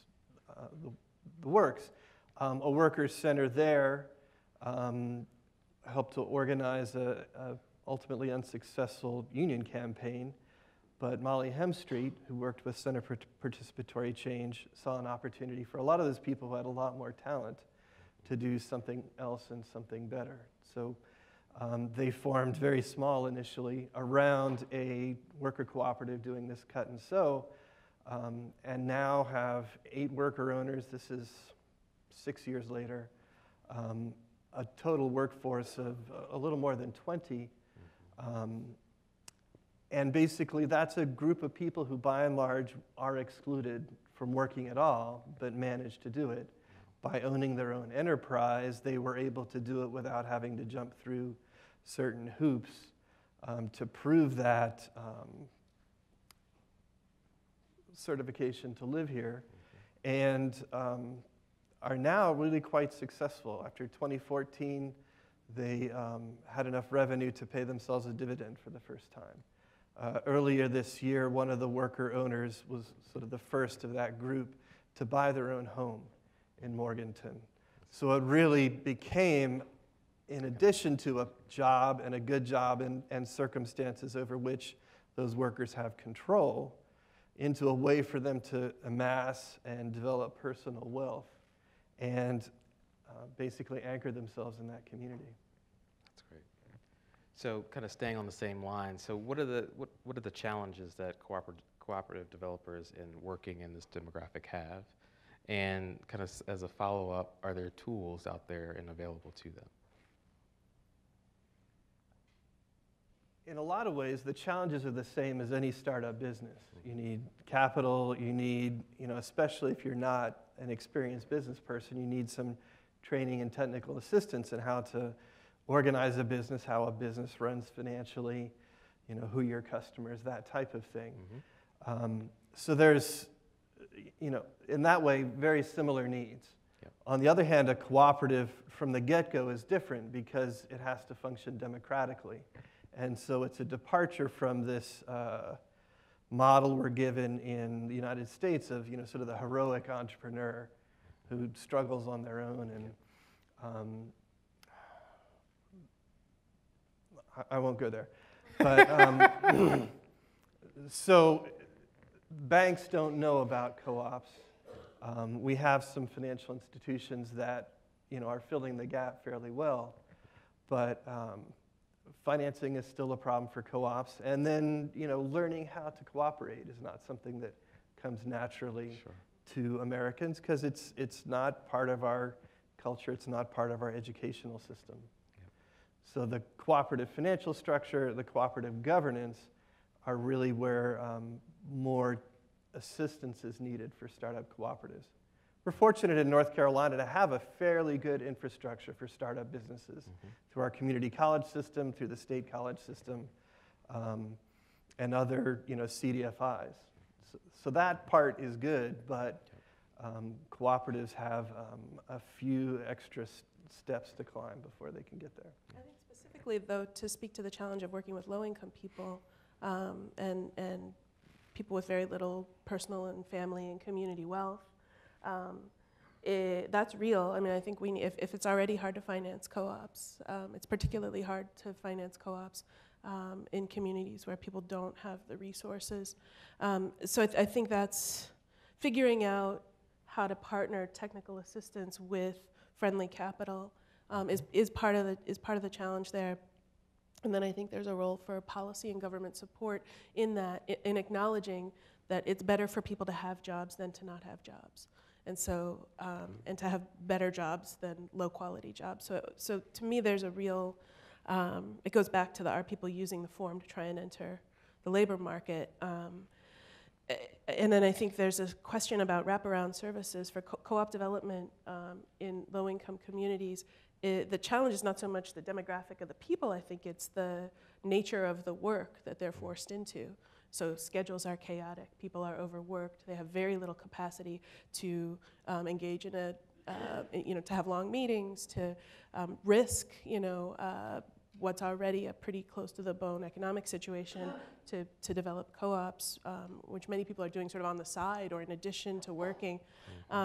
the works. A workers' center there helped to organize a ultimately unsuccessful union campaign. But Molly Hemstreet, who worked with Center for Participatory Change, saw an opportunity for a lot of those people who had a lot more talent to do something else and something better. So they formed very small initially around a worker cooperative doing this cut and sew, and now have 8 worker owners. This is 6 years later. A total workforce of a little more than 20. And basically, that's a group of people who, by and large, are excluded from working at all, but manage to do it. By owning their own enterprise, they were able to do it without having to jump through certain hoops to prove that certification to live here, and are now really quite successful. After 2014, they had enough revenue to pay themselves a dividend for the first time. Earlier this year, one of the worker owners was sort of the first of that group to buy their own home in Morganton. So it really became, in addition to a job and a good job and circumstances over which those workers have control, into a way for them to amass and develop personal wealth and basically anchor themselves in that community. That's great. So kind of staying on the same line, so what are the challenges that cooperative developers in working in this demographic have? And kind of as a follow-up, are there tools out there and available to them? In a lot of ways, the challenges are the same as any startup business. You need capital, you need, especially if you're not an experienced business person, you need some training and technical assistance in how to organize a business, how a business runs financially, who your customers, that type of thing. So there's, in that way, very similar needs. Yep. On the other hand, a cooperative from the get-go is different because it has to function democratically. And so it's a departure from this model we're given in the United States of, sort of the heroic entrepreneur who struggles on their own. And I won't go there. But so banks don't know about co-ops. We have some financial institutions that, are filling the gap fairly well. But financing is still a problem for co-ops. And then, learning how to cooperate is not something that comes naturally to Americans because it's not part of our culture. It's not part of our educational system. So the cooperative financial structure, the cooperative governance are really where more assistance is needed for startup cooperatives. We're fortunate in North Carolina to have a fairly good infrastructure for startup businesses through our community college system, through the state college system, and other CDFIs. So that part is good, but cooperatives have a few extra steps to climb before they can get there. I think specifically, though, to speak to the challenge of working with low-income people and people with very little personal and family and community wealth, that's real. I mean, I think if it's already hard to finance co-ops, it's particularly hard to finance co-ops in communities where people don't have the resources. So I think that's figuring out how to partner technical assistance with friendly capital is part of the challenge there. And then I think there's a role for policy and government support in that, in acknowledging that it's better for people to have jobs than to not have jobs. And so, and to have better jobs than low quality jobs. So to me, there's a real, it goes back to are people using the form to try and enter the labor market. And then I think there's a question about wraparound services for co-op development in low-income communities. The challenge is not so much the demographic of the people, I think it's the nature of the work that they're forced into. So schedules are chaotic, people are overworked, they have very little capacity to engage in to have long meetings, to risk, what's already a pretty close to the bone economic situation to develop co-ops, which many people are doing sort of on the side or in addition to working.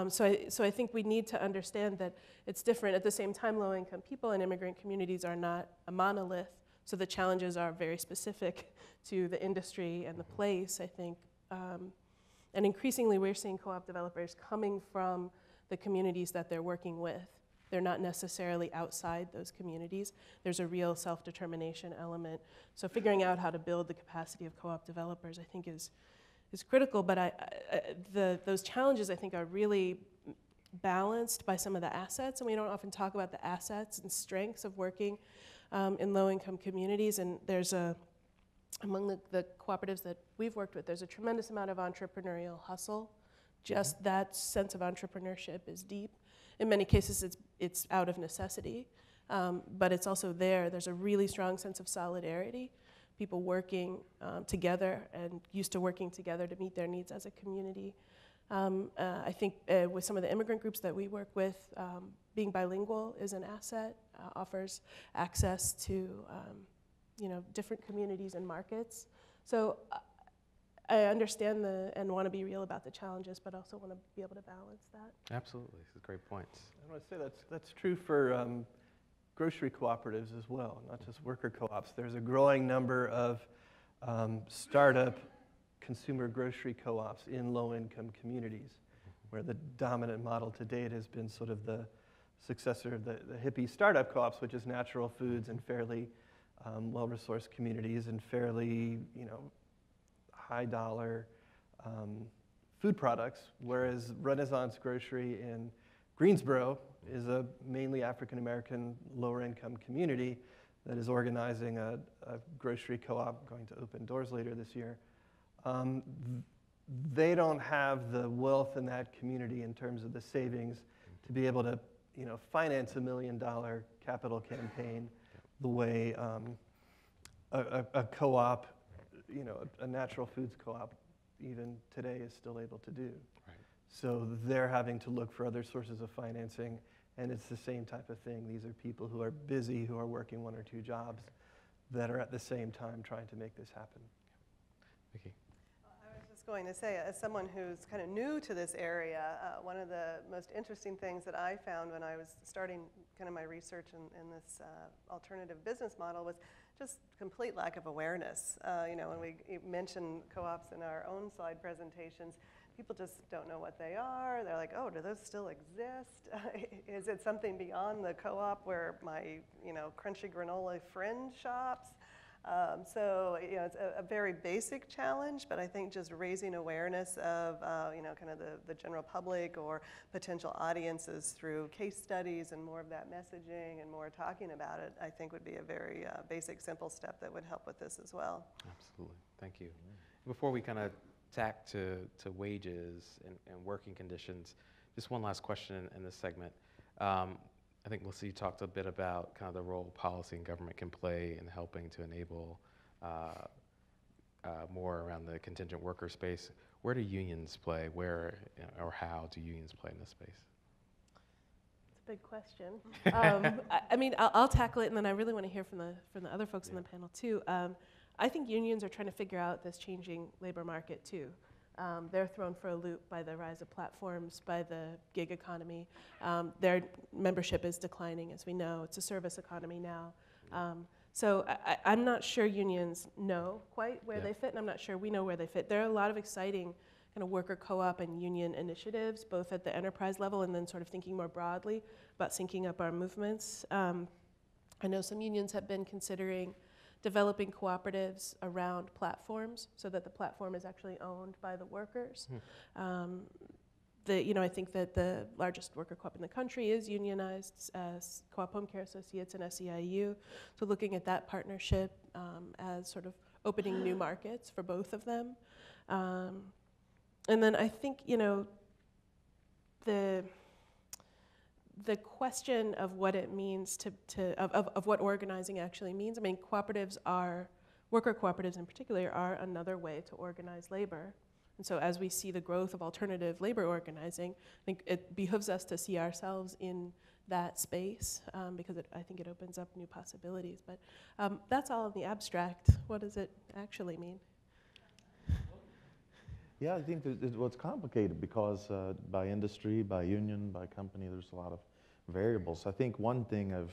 So I think we need to understand that it's different. At the same time, low-income people and immigrant communities are not a monolith, so the challenges are very specific to the industry and the place, I think. And increasingly, we're seeing co-op developers coming from the communities that they're working with. They're not necessarily outside those communities. There's a real self-determination element. So figuring out how to build the capacity of co-op developers, I think, is critical. But those challenges, I think, are really balanced by some of the assets. And we don't often talk about the assets and strengths of working in low-income communities. And there's among the cooperatives that we've worked with, there's a tremendous amount of entrepreneurial hustle. Just that sense of entrepreneurship is deep. In many cases, it's out of necessity, but it's also there. There's a really strong sense of solidarity, people working together and used to working together to meet their needs as a community. I think with some of the immigrant groups that we work with, being bilingual is an asset, offers access to different communities and markets. So I understand and want to be real about the challenges, but also want to be able to balance that. Absolutely, these are great points. I want to say that's true for grocery cooperatives as well, not just worker co-ops. There's a growing number of startup consumer grocery co-ops in low-income communities, where the dominant model to date has been sort of the successor of the hippie startup co-ops, which is natural foods in fairly well-resourced communities and fairly, high-dollar food products, whereas Renaissance Grocery in Greensboro is a mainly African-American lower-income community that is organizing a grocery co-op going to open doors later this year. They don't have the wealth in that community in terms of the savings to be able to, finance $1 million capital campaign the way a co-op, a natural foods co-op even today is still able to do. Right. So they're having to look for other sources of financing, and it's the same type of thing. These are people who are busy, who are working 1 or 2 jobs that are at the same time trying to make this happen. Vicki. I was just going to say, as someone who's kind of new to this area, one of the most interesting things that I found when I was starting kind of my research in this alternative business model was just complete lack of awareness. When we mention co-ops in our own slide presentations, people just don't know what they are. They're like, oh, do those still exist? Is it something beyond the co-op where my, crunchy granola friend shops? It's a very basic challenge, but I think just raising awareness of, kind of the general public or potential audiences through case studies and more of that messaging and more talking about it, I think would be a very basic, simple step that would help with this as well. Absolutely, thank you. Before we kind of tack to wages and working conditions, just one last question in this segment. I think Melissa, you talked a bit about kind of the role policy and government can play in helping to enable more around the contingent worker space. Where do unions play? Where or how do unions play in this space? It's a big question. I'll tackle it, and then I really want to hear from the other folks on the panel too. I think unions are trying to figure out this changing labor market too. They're thrown for a loop by the rise of platforms, by the gig economy. Their membership is declining, as we know. It's a service economy now. So I'm not sure unions know quite where they fit, and I'm not sure we know where they fit. There are a lot of exciting kind of worker co-op and union initiatives, both at the enterprise level and then sort of thinking more broadly about syncing up our movements. I know some unions have been considering developing cooperatives around platforms so that the platform is actually owned by the workers. I think that the largest worker co-op in the country is unionized, Co-op Home Care Associates and SEIU. So looking at that partnership as sort of opening new markets for both of them. And then I think, the question of what it means of what organizing actually means. I mean, cooperatives are worker cooperatives in particular are another way to organize labor. And so as we see the growth of alternative labor organizing, I think it behooves us to see ourselves in that space because I think it opens up new possibilities. But that's all in the abstract. What does it actually mean? Yeah, I think well, it's complicated because by industry, by union, by company, there's a lot of variables. I think one thing I've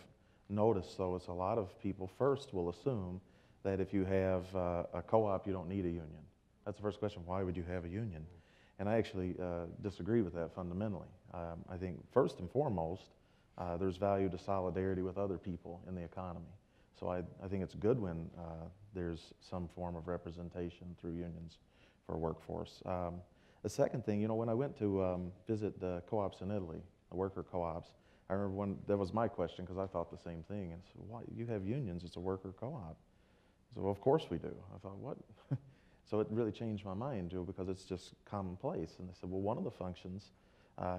noticed, though, is a lot of people first will assume that if you have a co-op, you don't need a union. That's the first question, why would you have a union? And I actually disagree with that fundamentally. I think first and foremost, there's value to solidarity with other people in the economy. So I think it's good when there's some form of representation through unions for a workforce. The second thing, when I went to visit the co-ops in Italy, the worker co-ops, I remember when that was my question because I thought the same thing. And I said, why, you have unions, it's a worker co-op. I said, well, of course we do. I thought, what? So it really changed my mind, too, because it's just commonplace. And they said, well, one of the functions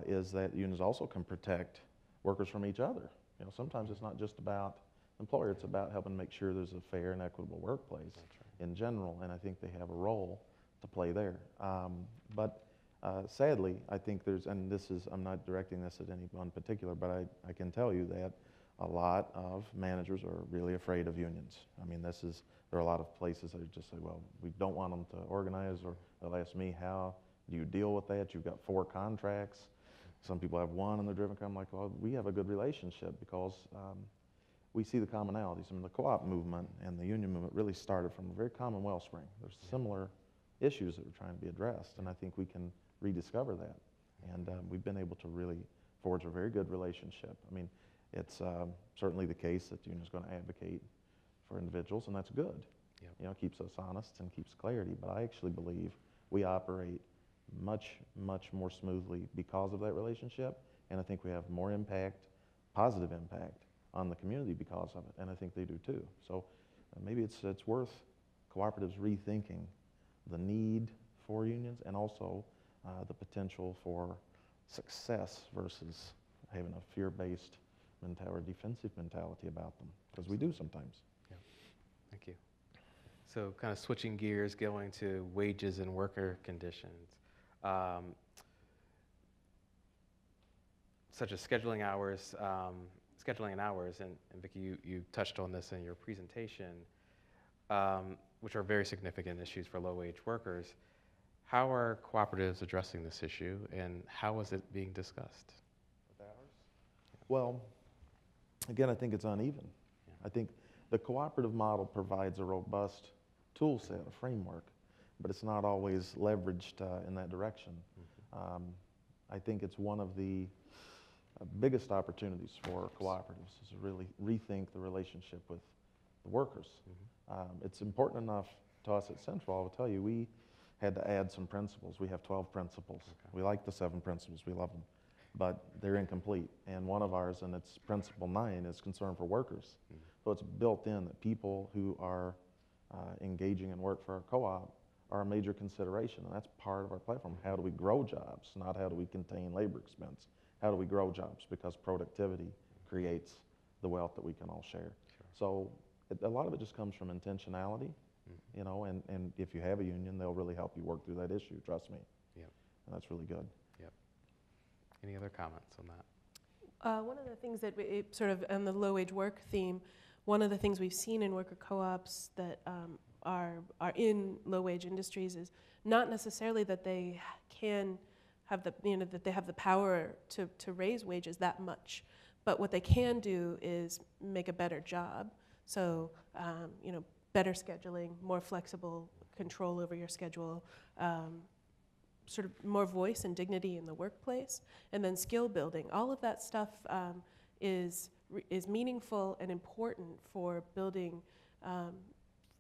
is that unions also can protect workers from each other. Sometimes it's not just about the employer, it's about helping make sure there's a fair and equitable workplace in general, and I think they have a role to play there. But sadly, I think there's, and this is, I'm not directing this at anyone particular, but I can tell you that a lot of managers are really afraid of unions. I mean, there are a lot of places that just say, well, we don't want them to organize, or they'll ask me, how do you deal with that? You've got 4 contracts. Some people have 1 and they're driven. I'm like, well, we have a good relationship because we see the commonalities. I mean, the co-op movement and the union movement really started from a very common wellspring. There's similar issues that are trying to be addressed, and I think we can rediscover that. And we've been able to really forge a very good relationship. I mean, it's certainly the case that the union is going to advocate for individuals, and that's good. Yep. It keeps us honest and keeps clarity, but I actually believe we operate much, much more smoothly because of that relationship, and I think we have more impact, positive impact, on the community because of it, and I think they do too. So maybe it's worth cooperatives rethinking the need for unions and also the potential for success versus having a fear-based mentality or defensive mentality about them, because we do sometimes. Yeah. Thank you. So kind of switching gears, going to wages and worker conditions, such as scheduling hours, and Vicki, you touched on this in your presentation, which are very significant issues for low-wage workers. How are cooperatives addressing this issue, and how is it being discussed? With hours? Well, again, I think it's uneven. Yeah. I think the cooperative model provides a robust tool set, a framework, but it's not always leveraged in that direction. Mm-hmm. I think it's one of the biggest opportunities for cooperatives is to really rethink the relationship with the workers. Mm-hmm. It's important enough to us at Central. I will tell you, we had to add some principles. We have 12 principles. Okay. We like the 7 principles. We love them. But they're incomplete. And one of ours, and it's principle 9, is concern for workers. Mm-hmm. So it's built in that people who are engaging in work for our co-op are a major consideration. And that's part of our platform. How do we grow jobs? Not how do we contain labor expense. How do we grow jobs? Because productivity creates the wealth that we can all share. Sure. So a lot of it just comes from intentionality, mm-hmm. And if you have a union, they'll really help you work through that issue, trust me. Yep. And that's really good. Yep. Any other comments on that? One of the things that sort of on the low-wage work theme, one of the things we've seen in worker co-ops that are in low-wage industries is not necessarily that they can have the, that they have the power to raise wages that much, but what they can do is make a better job. So, better scheduling, more flexible control over your schedule, sort of more voice and dignity in the workplace, and then skill building. All of that stuff is meaningful and important for building,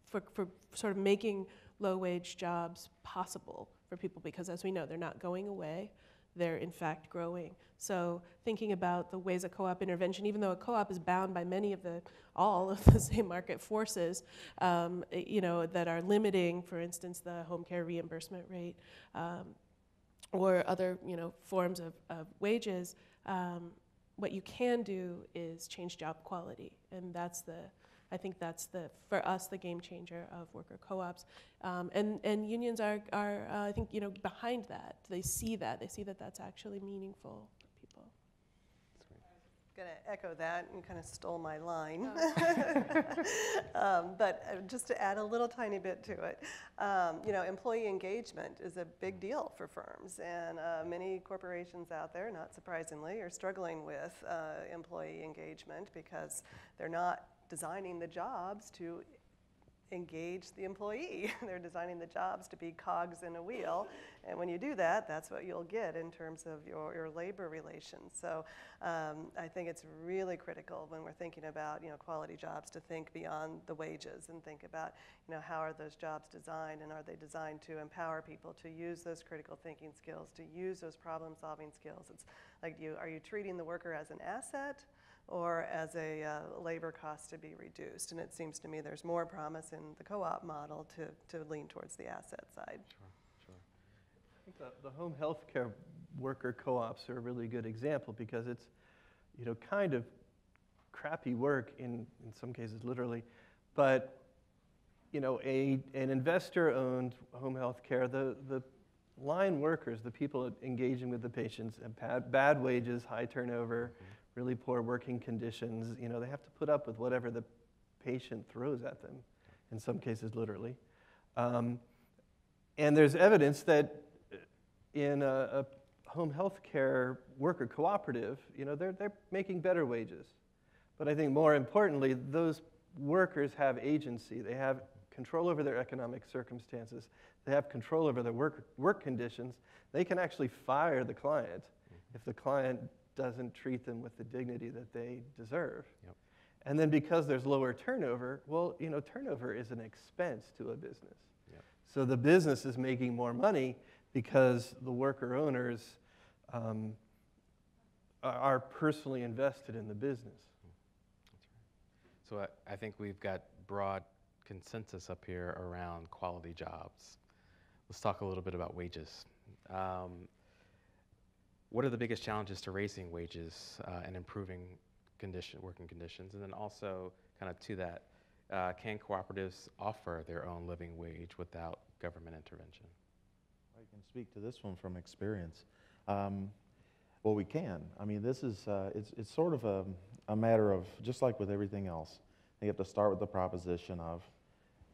for sort of making low-wage jobs possible for people, because as we know, they're not going away, they're in fact growing. So thinking about the ways of co-op intervention, even though a co-op is bound by all of the same market forces, that are limiting, for instance, the home care reimbursement rate, or other, forms of wages, what you can do is change job quality, and that's I think that's for us, the game changer of worker co-ops. And unions are I think, behind that. They see that that's actually meaningful for people. Going to echo that, and kind of stole my line. But just to add a little tiny bit to it, employee engagement is a big deal for firms, and many corporations out there, not surprisingly, are struggling with employee engagement because they're not designing the jobs to engage the employee. They're designing the jobs to be cogs in a wheel, and when you do that, that's what you'll get in terms of your labor relations. So I think it's really critical when we're thinking about quality jobs to think beyond the wages and think about how are those jobs designed, and are they designed to empower people to use those critical thinking skills, to use those problem solving skills. It's like, are you treating the worker as an asset or as a labor cost to be reduced? And it seems to me there's more promise in the co-op model to lean towards the asset side. Sure. I think the home health care worker co-ops are a really good example, because it's, kind of crappy work in some cases, literally. But, an investor-owned home health care, the line workers, the people engaging with the patients, have bad wages, high turnover, really poor working conditions. They have to put up with whatever the patient throws at them, in some cases literally. And there's evidence that in a home health care worker cooperative, they're making better wages. But I think more importantly, those workers have agency. They have control over their economic circumstances. They have control over their work conditions. They can actually fire the client if the client doesn't treat them with the dignity that they deserve. Yep. And then because there's lower turnover, well, turnover is an expense to a business. Yep. So the business is making more money because the worker owners are personally invested in the business. So I think we've got broad consensus up here around quality jobs. Let's talk a little bit about wages. What are the biggest challenges to raising wages and improving working conditions? And then also, kind of to that, can cooperatives offer their own living wage without government intervention? I can speak to this one from experience. Well, we can. I mean, this is, it's sort of a matter of, just like with everything else, you have to start with the proposition of,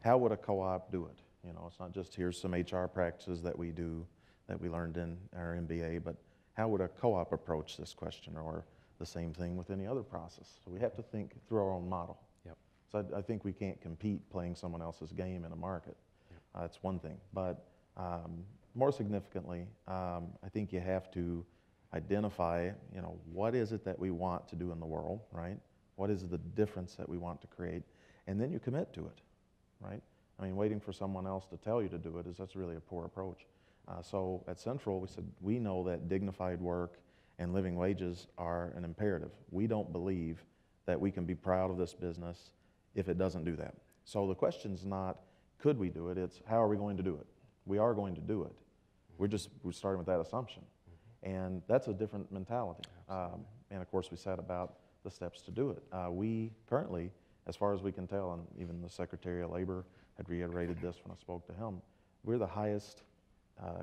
how would a co-op do it? It's not just here's some HR practices that we do, that we learned in our MBA, but how would a co-op approach this question, or the same thing with any other process? So we have to think through our own model. Yep. So I think we can't compete playing someone else's game in a market. Yep. That's one thing. But more significantly, I think you have to identify, what is it that we want to do in the world, right? What is the difference that we want to create? And then you commit to it, right? I mean, waiting for someone else to tell you to do it that's really a poor approach. So at Central, we said, we know that dignified work and living wages are an imperative. We don't believe that we can be proud of this business if it doesn't do that. So the question's not, could we do it? It's, how are we going to do it? We are going to do it. We're starting with that assumption. And that's a different mentality. And of course, we said about the steps to do it. We currently, as far as we can tell, and even the Secretary of Labor had reiterated this when I spoke to him, we're the highest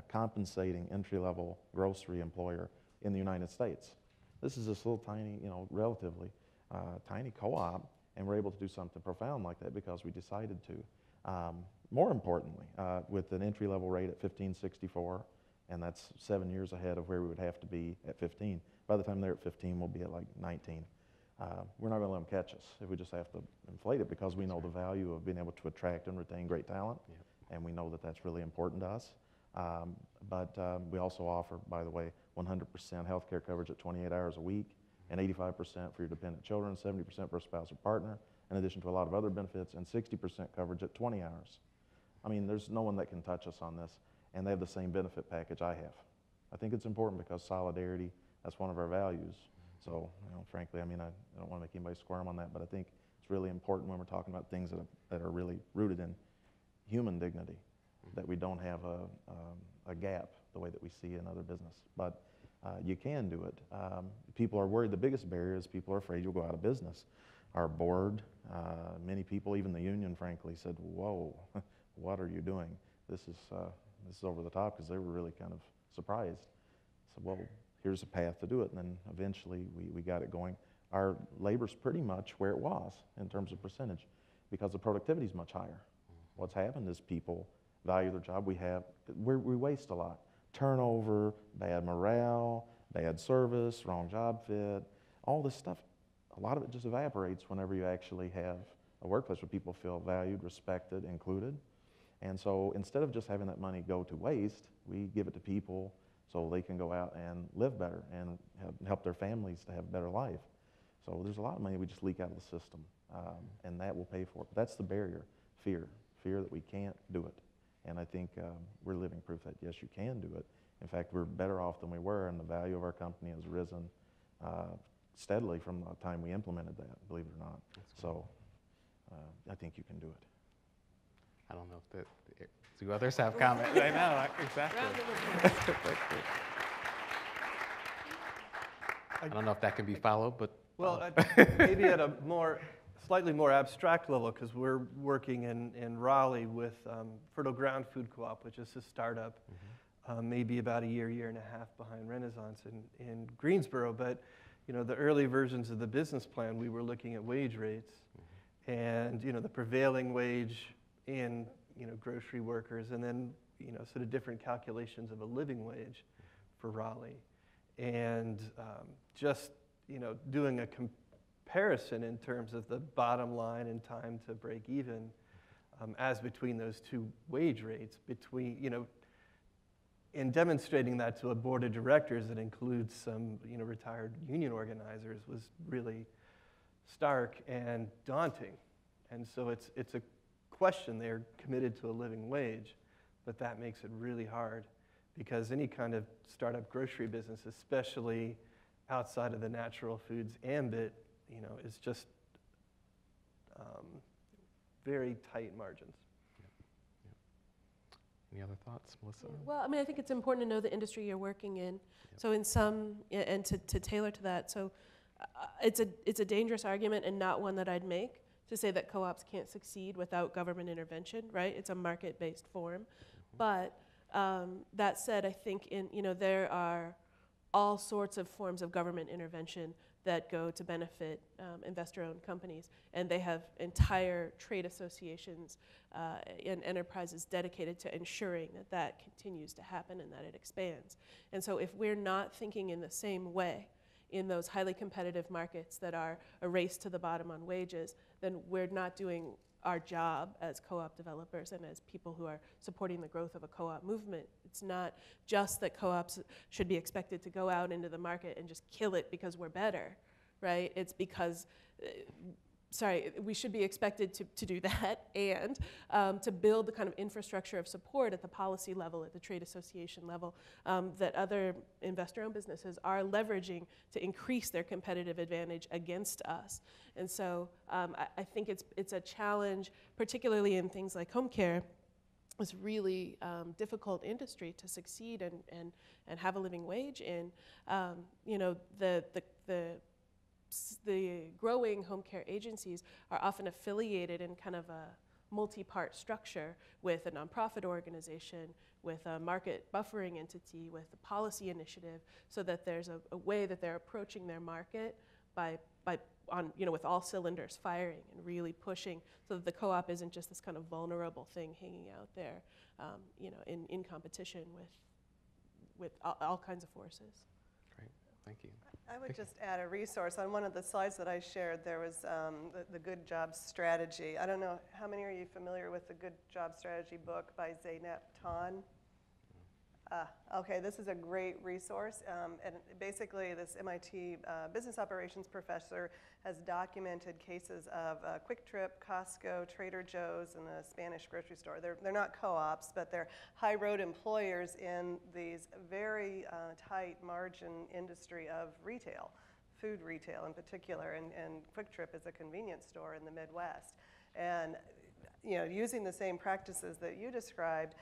compensating entry-level grocery employer in the United States. This is this little tiny, relatively tiny co-op, and we're able to do something profound like that because we decided to. More importantly, with an entry-level rate at $15.64, and that's 7 years ahead of where we would have to be at 15. By the time they're at 15, we'll be at like 19. We're not going to let them catch us. If we just have to inflate it, because we know the value of being able to attract and retain great talent, and we know that that's really important to us. But we also offer, by the way, 100% health care coverage at 28 hours a week, and 85% for your dependent children, 70% for a spouse or partner, in addition to a lot of other benefits, and 60% coverage at 20 hours. I mean, there's no one that can touch us on this, and they have the same benefit package I have. I think it's important because solidarity, that's one of our values. So, frankly, I mean, I don't want to make anybody squirm on that, but I think it's really important when we're talking about things that are really rooted in human dignity, that we don't have a gap the way that we see in other business. But you can do it. People are worried. The biggest barrier is people are afraid you'll go out of business. our board, many people, even the union, frankly, said, "Whoa, what are you doing? This is over the top," because they were really kind of surprised. So, well, here's a path to do it, and then eventually we got it going. Our labor's pretty much where it was in terms of percentage, because the productivity is much higher. What's happened is people value their job. We waste a lot. Turnover, bad morale, bad service, wrong job fit, all this stuff. A lot of it just evaporates whenever you actually have a workplace where people feel valued, respected, included. And so instead of just having that money go to waste, we give it to people so they can go out and live better and help their families to have a better life. So there's a lot of money we just leak out of the system, and that will pay for it. But that's the barrier, fear that we can't do it. And I think we're living proof that, yes, you can do it. In fact, we're better off than we were, and the value of our company has risen steadily from the time we implemented that, believe it or not. So I think you can do it. I don't know if do others have comments? I know, exactly. I don't know if that can be followed, but. Well, maybe at a slightly more abstract level, because we're working in Raleigh with Fertile Ground Food Co-op, which is a startup, maybe about a year and a half behind Renaissance in Greensboro. But the early versions of the business plan, we were looking at wage rates, and the prevailing wage in grocery workers, and then sort of different calculations of a living wage for Raleigh, and just doing a comparison in terms of the bottom line and time to break even as between those two wage rates, in demonstrating that to a board of directors that includes some retired union organizers was really stark and daunting. And so it's a question. They're committed to a living wage, but that makes it really hard, because any kind of startup grocery business, especially outside of the natural foods ambit, is just very tight margins. Any other thoughts, Melissa? Well, I mean, I think it's important to know the industry you're working in. So in some, and to tailor to that, so it's a dangerous argument, and not one that I'd make, to say that co-ops can't succeed without government intervention, right? It's a market-based form. But that said, I think there are all sorts of forms of government intervention that go to benefit investor-owned companies, and they have entire trade associations and enterprises dedicated to ensuring that that continues to happen and that it expands. And so if we're not thinking in the same way in those highly competitive markets that are a race to the bottom on wages, then we're not doing our job as co-op developers and as people who are supporting the growth of a co-op movement. It's not just that co-ops should be expected to go out into the market and just kill it because we're better, right? It's because, we should be expected to do that, and to build the kind of infrastructure of support at the policy level, at the trade association level, that other investor-owned businesses are leveraging to increase their competitive advantage against us. And so I think it's a challenge, particularly in things like home care. It's really difficult industry to succeed and have a living wage in. The growing home care agencies are often affiliated in kind of a multi-part structure with a nonprofit organization, with a market buffering entity, with a policy initiative, so that there's a way that they're approaching their market with all cylinders firing and really pushing, so that the co-op isn't just this kind of vulnerable thing hanging out there, in competition with all kinds of forces. Great, thank you. I would just add a resource. On one of the slides that I shared, there was the Good Jobs Strategy. I don't know, how many are you familiar with the Good Jobs Strategy book by Zeynep Ton? Okay, this is a great resource. And basically, this MIT business operations professor has documented cases of Quick Trip, Costco, Trader Joe's, and the Spanish grocery store. They're not co-ops, but they're high road employers in these very tight margin industry of retail, food retail in particular. And Quick Trip is a convenience store in the Midwest. And using the same practices that you described,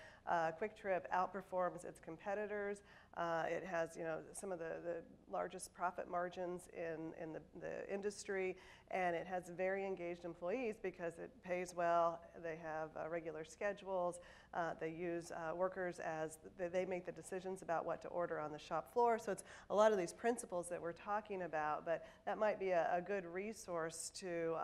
Quick Trip outperforms its competitors. It has, some of the largest profit margins in the industry, and it has very engaged employees because it pays well. They have regular schedules. They use workers as they make the decisions about what to order on the shop floor. So it's a lot of these principles that we're talking about, but that might be a good resource to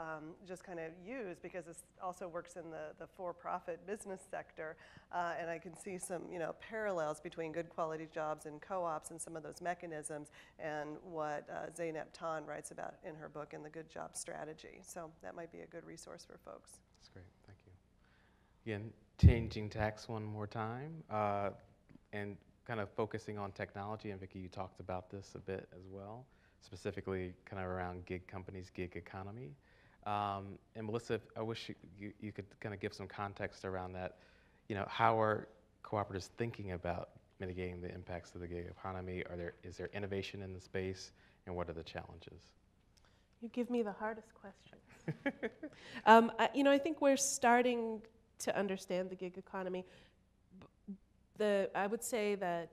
just kind of use, because it also works in the for-profit business sector. And I can see some parallels between good quality jobs and co-ops and some of those mechanisms and what Zeynep Tan writes about in her book in the Good Job Strategy. So that might be a good resource for folks. That's great, thank you. Again, changing tax one more time and kind of focusing on technology, and Vicki, you talked about this a bit as well, specifically kind of around gig companies, gig economy. And Melissa, I wish you could kind of give some context around that. How are cooperatives thinking about mitigating the impacts of the gig economy? Is there innovation in the space, and what are the challenges? You give me the hardest question. I think we're starting to understand the gig economy. I would say that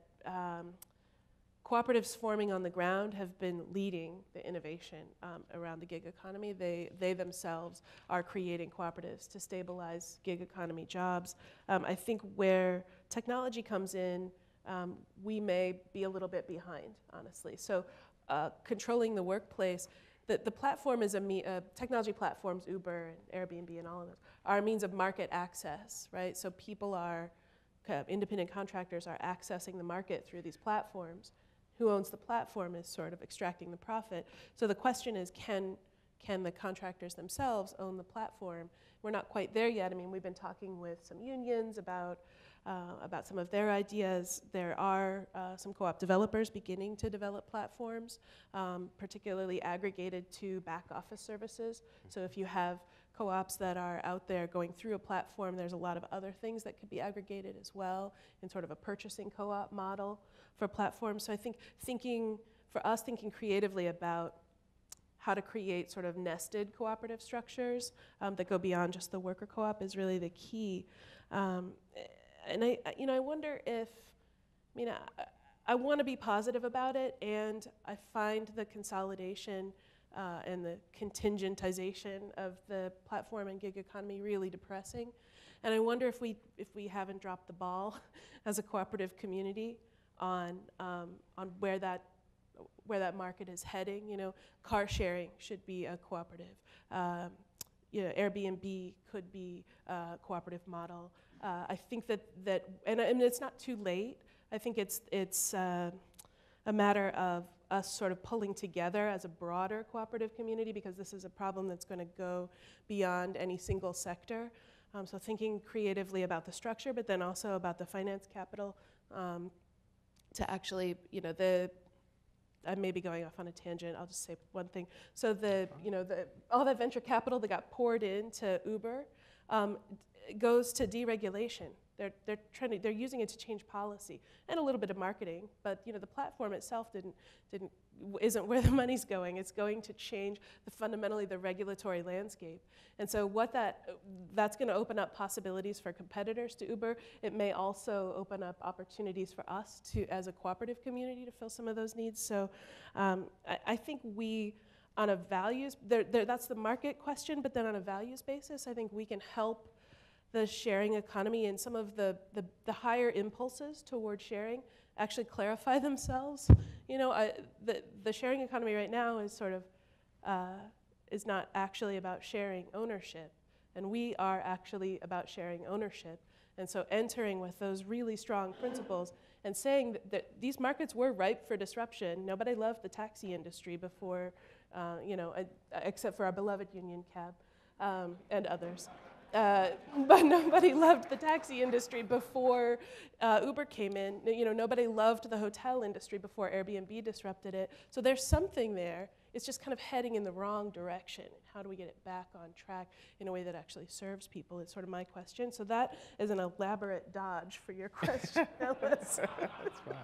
cooperatives forming on the ground have been leading the innovation around the gig economy. They themselves are creating cooperatives to stabilize gig economy jobs. I think where technology comes in, we may be a little bit behind, honestly. So controlling the workplace, the platform is technology platforms, Uber and Airbnb and all of those, are a means of market access, right? So people are, independent contractors are accessing the market through these platforms. Who owns the platform is sort of extracting the profit. So the question is, can the contractors themselves own the platform? We're not quite there yet. I mean, we've been talking with some unions about some of their ideas. There are some co-op developers beginning to develop platforms, particularly aggregated to back office services. So if you have co-ops that are out there going through a platform, there's a lot of other things that could be aggregated as well in sort of a purchasing co-op model for platforms. So I think thinking creatively about how to create sort of nested cooperative structures that go beyond just the worker co-op is really the key. And I wonder if, I want to be positive about it, and I find the consolidation and the contingentization of the platform and gig economy really depressing. And I wonder if we haven't dropped the ball as a cooperative community on where that market is heading. Car sharing should be a cooperative. Airbnb could be a cooperative model. I think that and it's not too late. I think it's a matter of us sort of pulling together as a broader cooperative community, because this is a problem that's going to go beyond any single sector. So thinking creatively about the structure, but then also about the finance capital to actually, I may be going off on a tangent. I'll just say one thing. So all that venture capital that got poured into Uber goes to deregulation. They're using it to change policy and a little bit of marketing, but the platform itself isn't where the money's going. It's going to change fundamentally the regulatory landscape. And so that's going to open up possibilities for competitors to Uber. It may also open up opportunities for us as a cooperative community to fill some of those needs. So I think on a values, that's the market question, but then on a values basis, I think we can help the sharing economy and some of the higher impulses toward sharing actually clarify themselves. The sharing economy right now is sort of is not actually about sharing ownership, and we are actually about sharing ownership. And so entering with those really strong principles and saying that these markets were ripe for disruption. Nobody loved the taxi industry before, except for our beloved union cab and others. But nobody loved the taxi industry before Uber came in. Nobody loved the hotel industry before Airbnb disrupted it. So there's something there. It's just kind of heading in the wrong direction. How do we get it back on track in a way that actually serves people? It's sort of my question. So that is an elaborate dodge for your question, Ellis. That's fine.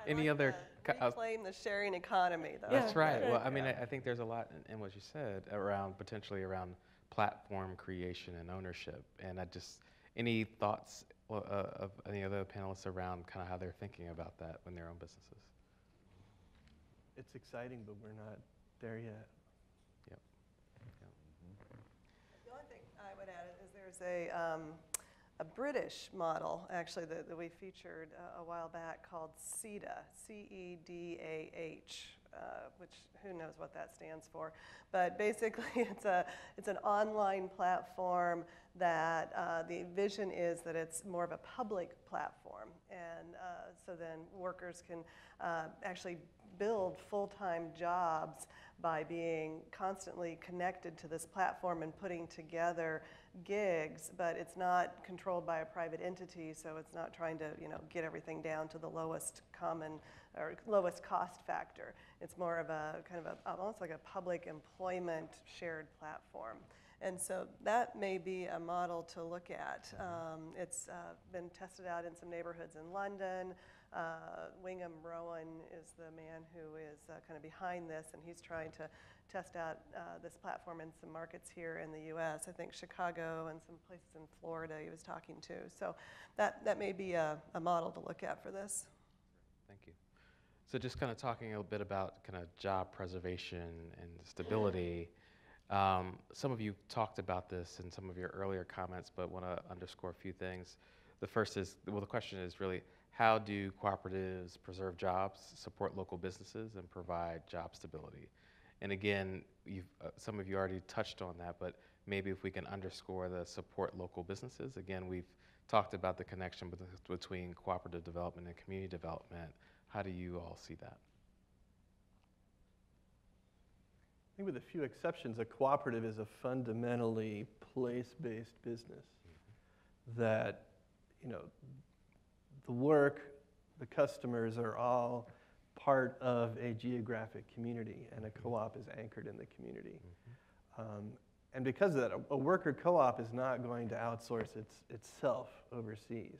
Any other? Reclaim the sharing economy, though. That's right. Well, I think there's a lot in what you said potentially around platform creation and ownership. And any thoughts of any other panelists around kind of how they're thinking about that in their own businesses? it's exciting, but we're not there yet. Yep. Yep. The only thing I would add is there's a British model, actually, that we featured a while back called CEDAH, C-E-D-A-H, which who knows what that stands for. But basically, it's an online platform that the vision is that it's more of a public platform. And so then workers can actually build full-time jobs by being constantly connected to this platform and putting together gigs, but it's not controlled by a private entity, so it's not trying to, get everything down to the lowest common or lowest cost factor. It's more of a kind of almost like a public employment shared platform. And so that may be a model to look at. It's been tested out in some neighborhoods in London. Wingham Rowan is the man who is kind of behind this, and he's trying to test out this platform in some markets here in the U.S. I think Chicago and some places in Florida he was talking to. So that may be a model to look at for this. Thank you. So just kind of talking a bit about kind of job preservation and stability. Some of you talked about this in some of your earlier comments, but want to underscore a few things. The first is, well, the question is really, how do cooperatives preserve jobs, support local businesses, and provide job stability? And again, some of you already touched on that, but maybe if we can underscore the support local businesses. Again, we've talked about the connection between cooperative development and community development. How do you all see that? I think with a few exceptions, a cooperative is a fundamentally place-based business that, the work, the customers are all part of a geographic community, and a co-op is anchored in the community. And because of that, a worker co-op is not going to outsource itself overseas.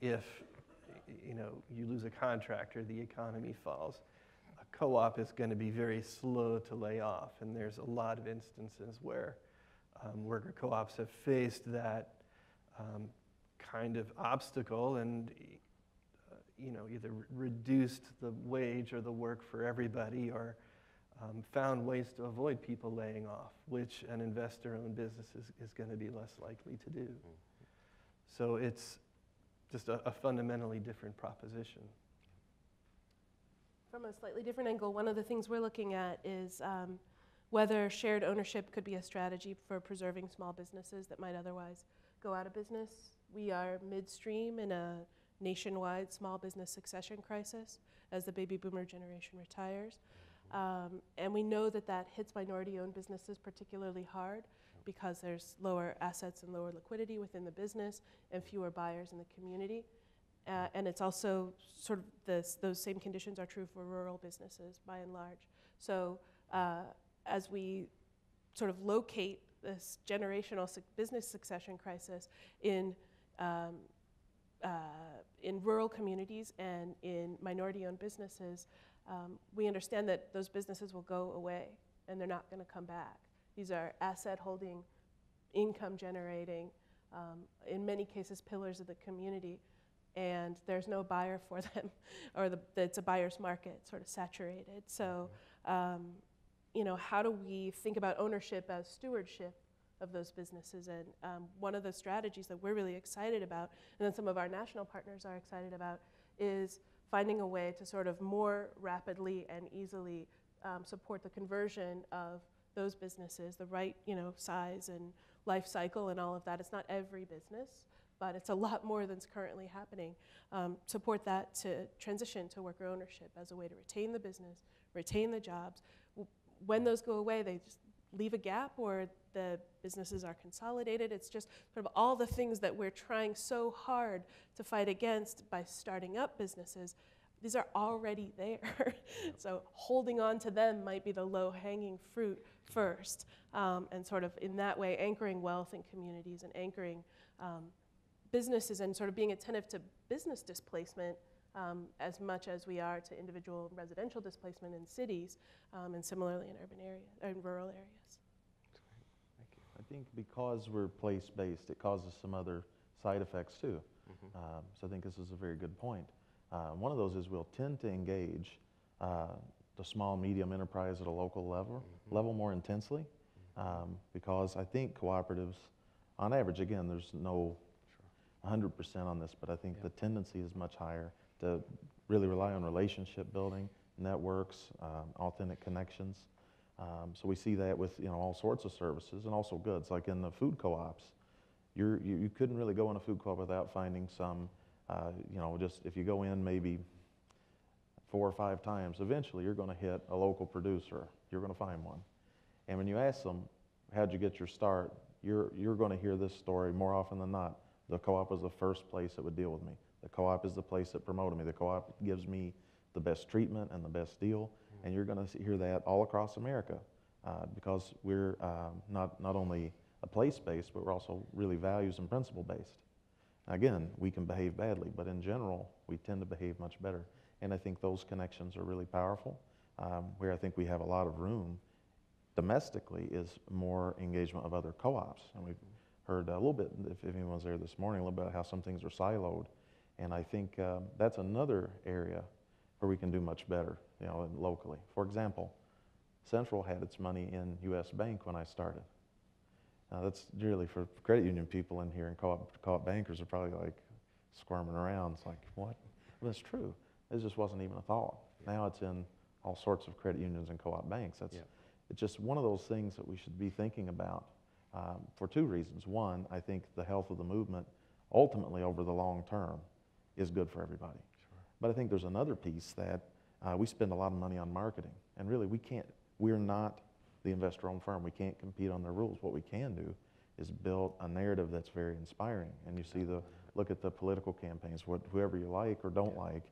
If you lose a contractor, the economy falls. A co-op is going to be very slow to lay off, and there's a lot of instances where worker co-ops have faced that kind of obstacle and either reduced the wage or the work for everybody, or found ways to avoid people laying off, which an investor-owned business is going to be less likely to do. So it's just a fundamentally different proposition. From a slightly different angle, one of the things we're looking at is whether shared ownership could be a strategy for preserving small businesses that might otherwise go out of business. We are midstream in a nationwide small business succession crisis as the baby boomer generation retires. And we know that hits minority-owned businesses particularly hard because there's lower assets and lower liquidity within the business and fewer buyers in the community. And it's also sort of those same conditions are true for rural businesses by and large. So as we sort of locate this generational business succession crisis in rural communities and in minority-owned businesses, we understand that those businesses will go away and they're not going to come back. These are asset-holding, income-generating, in many cases, pillars of the community, and there's no buyer for them, or it's a buyer's market, sort of saturated. So, how do we think about ownership as stewardship of those businesses? And one of the strategies that we're really excited about, and then some of our national partners are excited about, is finding a way to sort of more rapidly and easily support the conversion of those businesses, the right size and life cycle and all of that. It's not every business, but it's a lot more than's currently happening. Support that to transition to worker ownership as a way to retain the business, retain the jobs. When those go away, they just leave a gap, or the businesses are consolidated. It's just sort of all the things that we're trying so hard to fight against by starting up businesses. These are already there. So holding on to them might be the low-hanging fruit first, and sort of in that way anchoring wealth in communities and anchoring businesses and sort of being attentive to business displacement as much as we are to individual residential displacement in cities, and similarly in urban areas, in rural areas. Thank you. I think because we're place-based, it causes some other side effects too. So I think this is a very good point. One of those is we'll tend to engage the small, medium enterprise at a local level more intensely, because I think cooperatives, on average, again, there's no 100% on this, but I think the tendency is much higher to really rely on relationship building, networks, authentic connections. So we see that with all sorts of services and also goods, like in the food co-ops. You couldn't really go in a food co-op without finding some, just if you go in maybe 4 or 5 times, eventually you're going to hit a local producer. You're going to find one. And when you ask them, how'd you get your start, you're going to hear this story more often than not. The co-op was the first place that would deal with me. The co-op is the place that promoted me. The co-op gives me the best treatment and the best deal. And you're going to hear that all across America because we're not only a place-based, but we're also really values and principle-based. Again, we can behave badly, but in general, we tend to behave much better. And I think those connections are really powerful. Where I think we have a lot of room domestically is more engagement of other co-ops. And we've heard a little bit, if anyone's there this morning, a little bit about how some things are siloed. And I think that's another area where we can do much better, locally. For example, Central had its money in U.S. Bank when I started. Now that's really for credit union people in here, and co-op bankers are probably like squirming around. It's like, what? Well, that's true. It just wasn't even a thought. Now it's in all sorts of credit unions and co-op banks. It's just one of those things that we should be thinking about for 2 reasons. One, I think the health of the movement ultimately over the long term is good for everybody. Sure. But I think there's another piece that we spend a lot of money on marketing, and really we're not the investor-owned firm. We can't compete on their rules. What we can do is build a narrative that's very inspiring. And you see look at the political campaigns, whoever you like or don't like,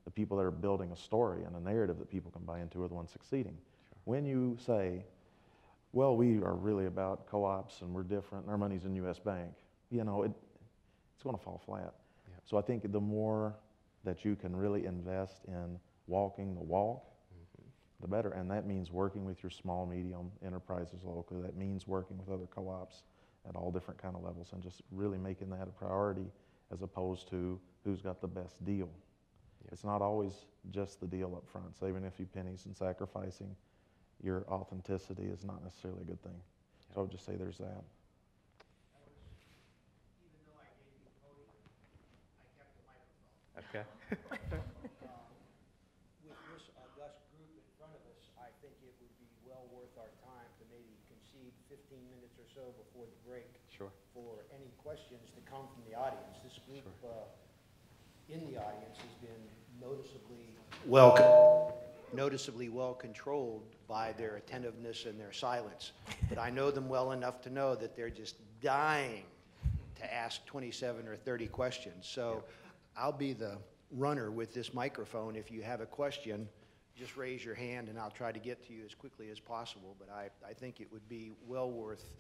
the people that are building a story and a narrative that people can buy into are the ones succeeding. Sure. When you say, well, we are really about co-ops and we're different and our money's in U.S. Bank, it's going to fall flat. Yeah. So I think the more that you can really invest in walking the walk, the better. And that means working with your small, medium enterprises locally. That means working with other co-ops at all different kind of levels and just really making that a priority as opposed to who's got the best deal. Yeah. It's not always just the deal up front. Saving a few pennies and sacrificing your authenticity is not necessarily a good thing. Yeah. So I would just say there's that. Even though I gave you the podium, I kept the microphone. Okay. With this august group in front of us, I think it would be well worth our time to maybe concede 15 minutes or so before the break. Sure. For any questions that come from the audience. This group in the audience has been noticeably well controlled by their attentiveness and their silence. But I know them well enough to know that they're just dying to ask 27 or 30 questions. So I'll be the runner with this microphone. If you have a question, just raise your hand and I'll try to get to you as quickly as possible. But I think it would be well worth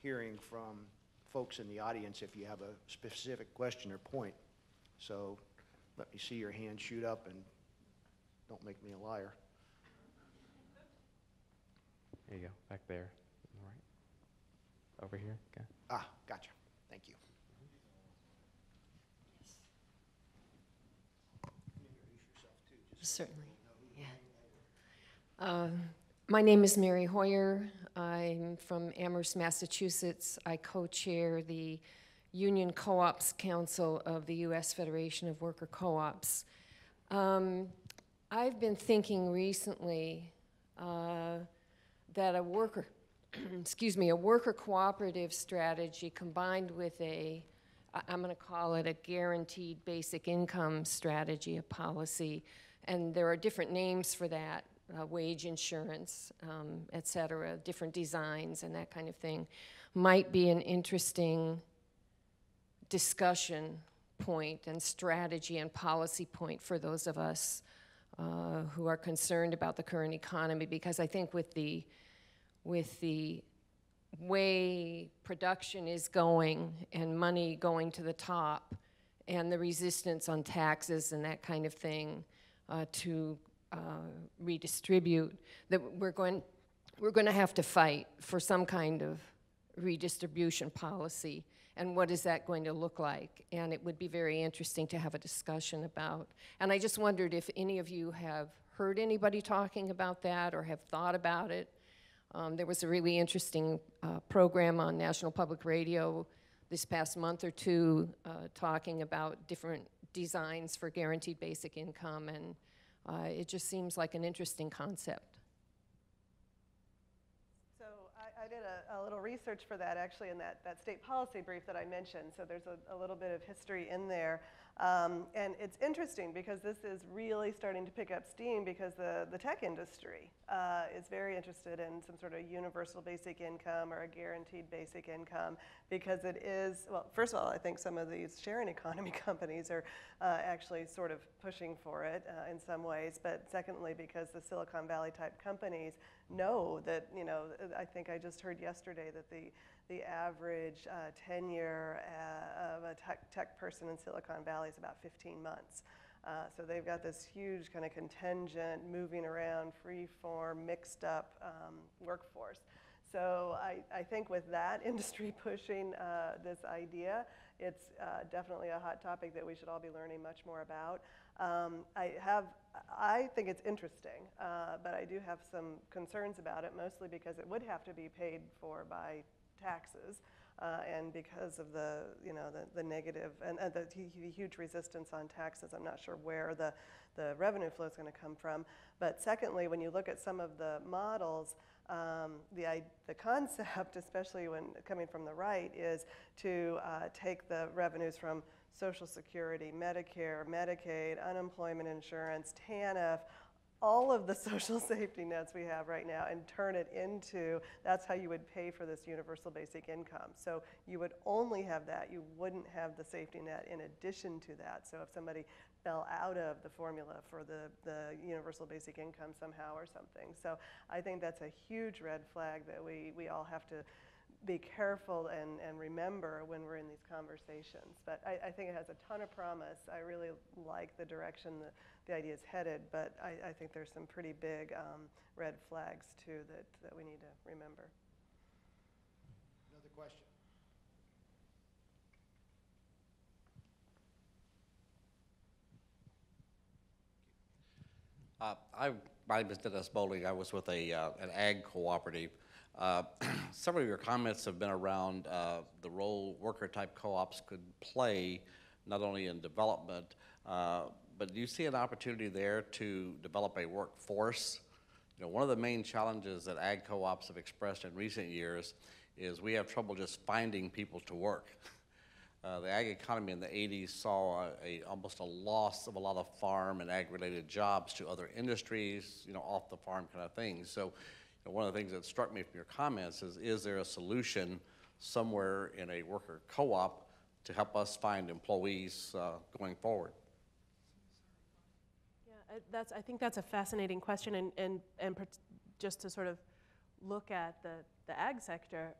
hearing from folks in the audience if you have a specific question or point. So let me see your hand shoot up and don't make me a liar. There you go, back there. All right. Over here. Okay. Ah, gotcha. Thank you. Introduce yourself too. Certainly, yeah. My name is Mary Hoyer. I'm from Amherst, Massachusetts. I co-chair the Union Co-ops Council of the U.S. Federation of Worker Co-ops. I've been thinking recently that a worker, a worker cooperative strategy combined with I'm going to call it a guaranteed basic income strategy, a policy, and there are different names for that, wage insurance, et cetera, different designs and that kind of thing, might be an interesting discussion point and strategy and policy point for those of us who are concerned about the current economy, because I think with the way production is going and money going to the top and the resistance on taxes and that kind of thing to redistribute, that we're going to have to fight for some kind of redistribution policy. And what is that going to look like? And it would be very interesting to have a discussion about. And I just wondered if any of you have heard anybody talking about that or have thought about it. There was a really interesting program on National Public Radio this past month or two talking about different designs for guaranteed basic income, and it just seems like an interesting concept. So I did a little research for that actually in that state policy brief that I mentioned. So there's a little bit of history in there. And it's interesting because this is really starting to pick up steam because the tech industry is very interested in some sort of universal basic income or a guaranteed basic income because it is, well, first of all, I think some of these sharing economy companies are actually sort of pushing for it in some ways, but secondly, because the Silicon Valley type companies know that, you know, I think I just heard yesterday that the average tenure of a tech person in Silicon Valley is about 15 months. So they've got this huge kind of contingent, moving around, free-form, mixed-up workforce. So I think with that industry pushing this idea, it's definitely a hot topic that we should all be learning much more about. I think it's interesting, but I do have some concerns about it, mostly because it would have to be paid for by taxes, and because of the, you know, the negative and the huge resistance on taxes, I'm not sure where the revenue flow is going to come from. But secondly, when you look at some of the models, the concept, especially when coming from the right, is to take the revenues from Social Security, Medicare, Medicaid, unemployment insurance, TANF, all of the social safety nets we have right now, and turn it into, that's how you would pay for this universal basic income. So you would only have that. You wouldn't have the safety net in addition to that. So if somebody fell out of the formula for the universal basic income somehow or something. So I think that's a huge red flag that we all have to be careful and remember when we're in these conversations. But I think it has a ton of promise. I really like the direction that the idea is headed, but I think there's some pretty big red flags too that we need to remember. Another question. My name is Dennis Bowling. I was with an ag cooperative. Some of your comments have been around the role worker-type co-ops could play, not only in development, but do you see an opportunity there to develop a workforce? You know, one of the main challenges that ag co-ops have expressed in recent years is we have trouble just finding people to work. The ag economy in the 80s saw almost a loss of a lot of farm and ag-related jobs to other industries, you know, off the farm kind of things. So, you know, one of the things that struck me from your comments is there a solution somewhere in a worker co-op to help us find employees going forward? Yeah, I think that's a fascinating question, and just to sort of look at the ag sector,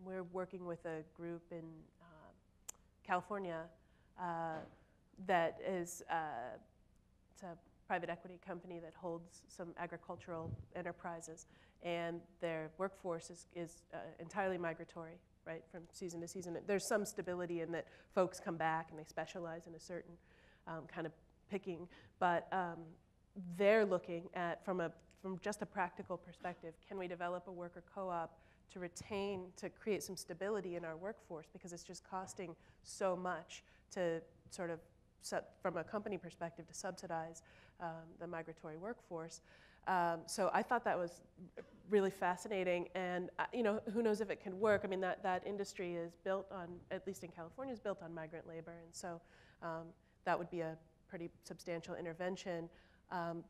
we're working with a group in California that is it's a private equity company that holds some agricultural enterprises, and their workforce is entirely migratory, right, from season to season. There's some stability in that folks come back and they specialize in a certain kind of picking, but they're looking at, from just a practical perspective, can we develop a worker co-op to create some stability in our workforce, because it's just costing so much to sort of, from a company perspective, to subsidize the migratory workforce. So I thought that was really fascinating, and you know, who knows if it can work. I mean, that industry is built on, at least in California, is built on migrant labor, and so that would be a pretty substantial intervention.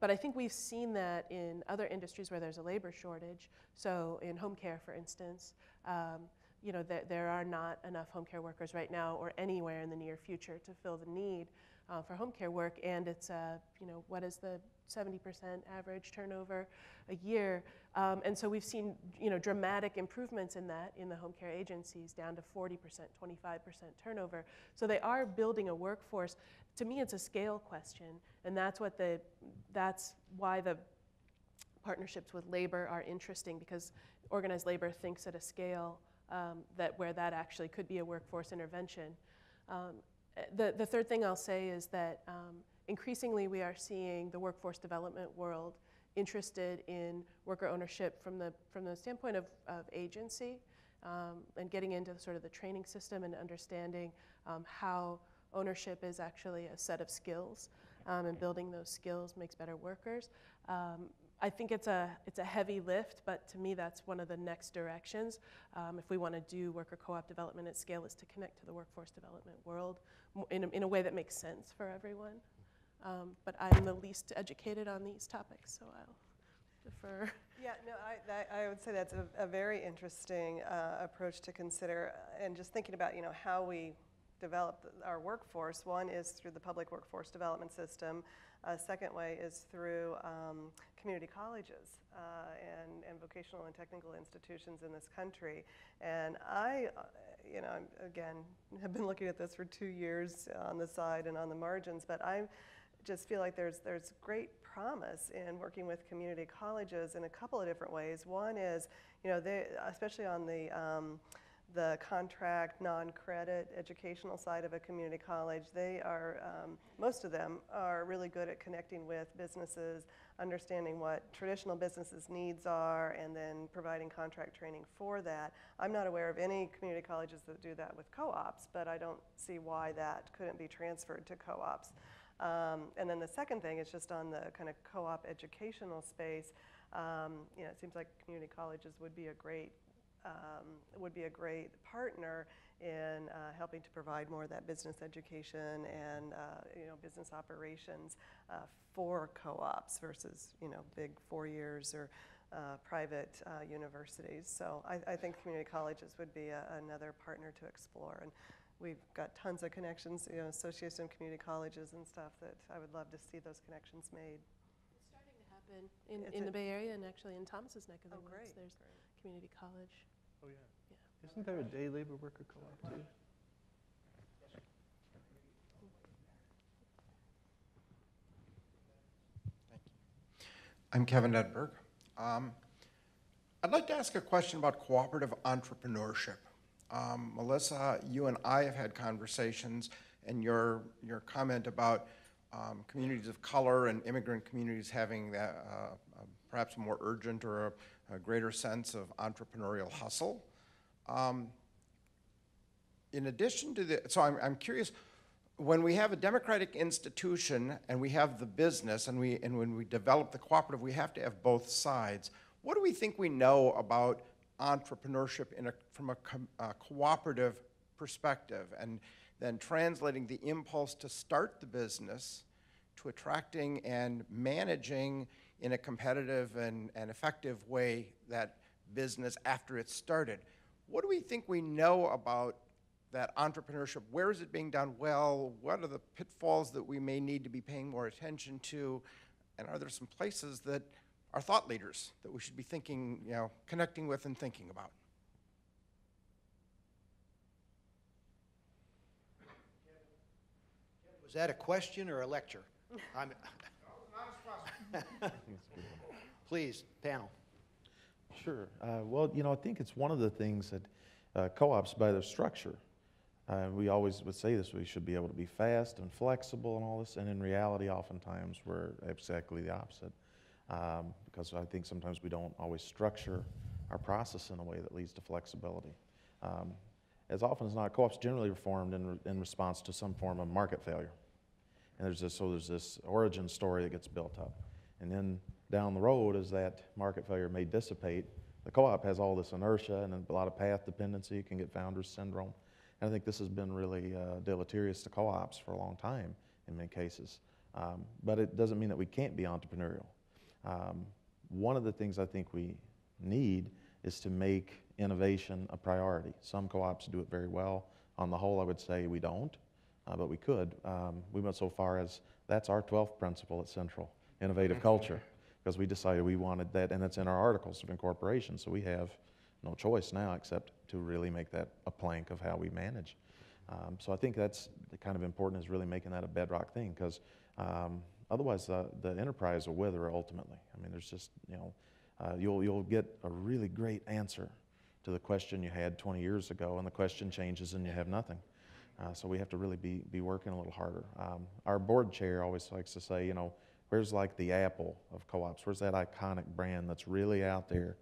But I think we've seen that in other industries where there's a labor shortage. So in home care, for instance, you know, there are not enough home care workers right now or anywhere in the near future to fill the need for home care work. And it's, you know, what is the 70% average turnover a year? And so we've seen, you know, dramatic improvements in that in the home care agencies, down to 40%, 25% turnover. So they are building a workforce. To me, it's a scale question, and that's why the partnerships with labor are interesting, because organized labor thinks at a scale where that actually could be a workforce intervention. The third thing I'll say is that increasingly we are seeing the workforce development world interested in worker ownership from the standpoint of agency, and getting into sort of the training system and understanding how ownership is actually a set of skills, and building those skills makes better workers. I think it's a heavy lift, but to me that's one of the next directions. If we want to do worker co-op development at scale, is to connect to the workforce development world in a way that makes sense for everyone. But I'm the least educated on these topics, so I'll defer. Yeah, no, I would say that's a very interesting approach to consider, and just thinking about, how we develop our workforce. One is through the public workforce development system. Second way is through community colleges and vocational and technical institutions in this country. And I, again, have been looking at this for 2 years on the side and on the margins, but I just feel like there's great promise in working with community colleges in a couple of different ways. One is, they, especially on the contract, non-credit educational side of a community college, they are, most of them are really good at connecting with businesses, understanding what traditional businesses' needs are, and then providing contract training for that. I'm not aware of any community colleges that do that with co-ops, but I don't see why that couldn't be transferred to co-ops. And then the second thing is just on the kind of co-op educational space. It seems like community colleges would be a great partner in helping to provide more of that business education and business operations for co-ops versus big 4 years or private universities. So I think community colleges would be another partner to explore. And we've got tons of connections, associations of community colleges and stuff that I would love to see those connections made. It's starting to happen in the Bay Area, and actually in Thomas's neck of the woods. There's community college. Oh, yeah. Isn't there a day labor worker co-op, too? Thank you. I'm Kevin Edberg. I'd like to ask a question about cooperative entrepreneurship. Melissa, you and I have had conversations, and your comment about communities of color and immigrant communities having that, perhaps a more urgent or a greater sense of entrepreneurial hustle. In addition to so I'm curious, when we have a democratic institution and we have the business and when we develop the cooperative, we have to have both sides. What do we think we know about entrepreneurship from a cooperative perspective, and then translating the impulse to start the business to attracting and managing in a competitive and effective way that business after it's started? What do we think we know about that entrepreneurship? Where is it being done well? What are the pitfalls that we may need to be paying more attention to? And are there some places that are thought leaders that we should be thinking, connecting with and thinking about? Was that a question or a lecture? Please, panel. Sure. Well, I think it's one of the things that co-ops, by their structure, we always would say this, we should be able to be fast and flexible and all this, and in reality, oftentimes, we're exactly the opposite. Because I think sometimes we don't always structure our process in a way that leads to flexibility. As often as not, co-ops generally are formed in response to some form of market failure. And there's this origin story that gets built up. And then down the road, as that market failure may dissipate, the co-op has all this inertia and a lot of path dependency, can get founder's syndrome. And I think this has been really deleterious to co-ops for a long time in many cases. But it doesn't mean that we can't be entrepreneurial. One of the things I think we need is to make innovation a priority. Some co-ops do it very well. On the whole, I would say we don't, but we could. We went so far as that's our 12th principle at Central, innovative culture, because we decided we wanted that, and it's in our articles of incorporation, so we have no choice now except to really make that a plank of how we manage. So I think that's kind of important, is really making that a bedrock thing, because otherwise, the enterprise will wither ultimately. I mean, there's just, you'll get a really great answer to the question you had 20 years ago, and the question changes and you have nothing. So we have to really be working a little harder. Our board chair always likes to say, you know, where's like the Apple of co-ops? Where's that iconic brand that's really out there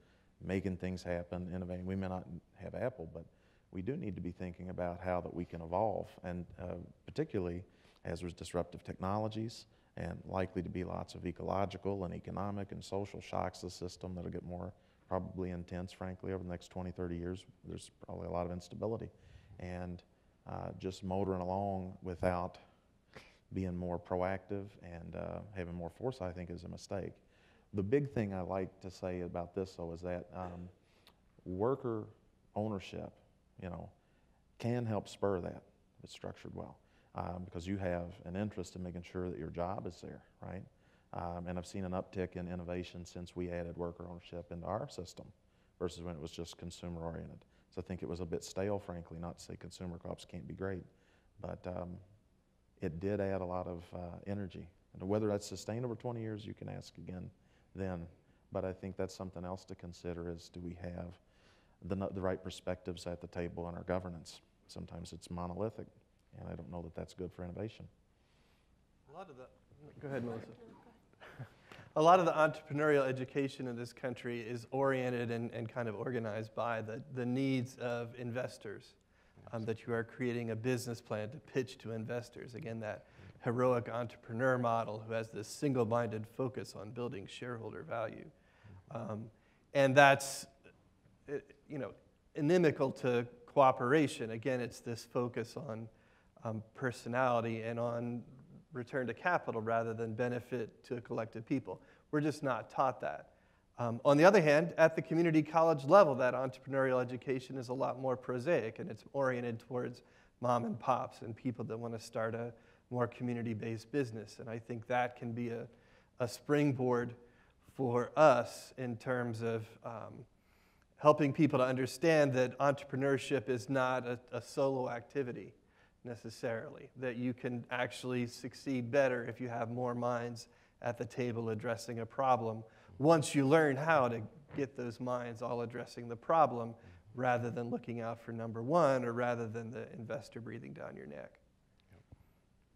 making things happen, innovating? We may not have Apple, but we do need to be thinking about how that we can evolve, and particularly as there's disruptive technologies and likely to be lots of ecological and economic and social shocks to the system that'll get more probably intense, frankly, over the next 20, 30 years. There's probably a lot of instability. And just motoring along without being more proactive and having more foresight, I think, is a mistake. The big thing I like to say about this, though, is that worker ownership, you know, can help spur that if it's structured well, because you have an interest in making sure that your job is there, right? And I've seen an uptick in innovation since we added worker ownership into our system versus when it was just consumer-oriented. So I think it was a bit stale, frankly, not to say consumer co-ops can't be great, but it did add a lot of energy. And whether that's sustained over 20 years, you can ask again then. But I think that's something else to consider is, do we have the right perspectives at the table in our governance? Sometimes it's monolithic, and I don't know that that's good for innovation. A lot of the, go ahead, Melissa. A lot of the entrepreneurial education in this country is oriented and kind of organized by the needs of investors, that you are creating a business plan to pitch to investors. Again, that heroic entrepreneur model who has this single-minded focus on building shareholder value. And that's, you know, inimical to cooperation. Again, it's this focus on personality and on return to capital rather than benefit to collective people. We're just not taught that. On the other hand, at the community college level, that entrepreneurial education is a lot more prosaic, and it's oriented towards mom and pops and people that want to start a more community-based business. And I think that can be a springboard for us in terms of helping people to understand that entrepreneurship is not a solo activity necessarily, that you can actually succeed better if you have more minds at the table addressing a problem, once you learn how to get those minds all addressing the problem rather than looking out for number one or rather than the investor breathing down your neck.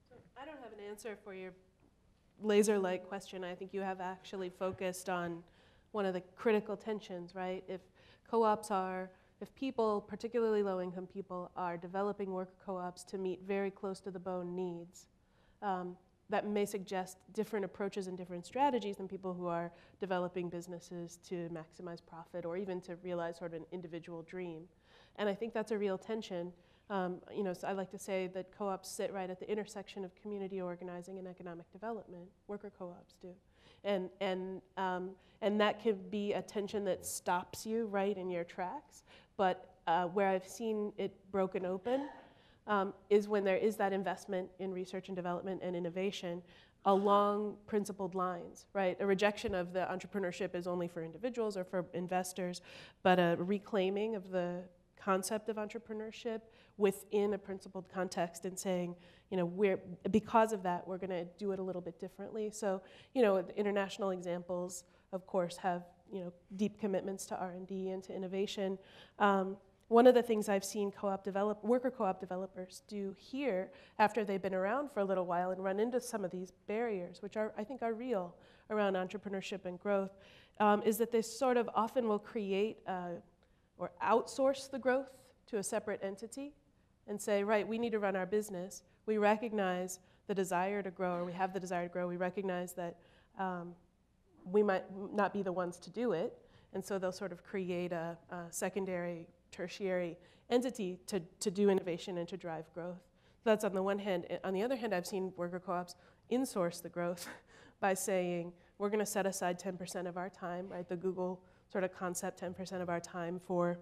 So I don't have an answer for your laser-like question. I think you have actually focused on one of the critical tensions, right? If people, particularly low-income people, are developing worker co-ops to meet very close-to-the-bone needs, that may suggest different approaches and different strategies than people who are developing businesses to maximize profit or even to realize sort of an individual dream. And I think that's a real tension. You know, so I like to say that co-ops sit right at the intersection of community organizing and economic development. Worker co-ops do. And that could be a tension that stops you right in your tracks. But where I've seen it broken open is when there is that investment in research and development and innovation along principled lines, right? A rejection of the entrepreneurship is only for individuals or for investors, but a reclaiming of the concept of entrepreneurship within a principled context and saying, you know, because of that, we're going to do it a little bit differently. So, you know, the international examples, of course, have, you know, deep commitments to R&D and to innovation. One of the things I've seen worker co-op developers do here after they've been around for a little while and run into some of these barriers, which I think are real around entrepreneurship and growth, is that they sort of often will create or outsource the growth to a separate entity and say, right, we need to run our business. We recognize the desire to grow, or we have the desire to grow. We recognize that we might not be the ones to do it, and so they'll sort of create a secondary, tertiary entity to do innovation and to drive growth. So that's on the one hand. On the other hand, I've seen worker co-ops insource the growth by saying, we're going to set aside 10% of our time, right? The Google sort of concept, 10% of our time for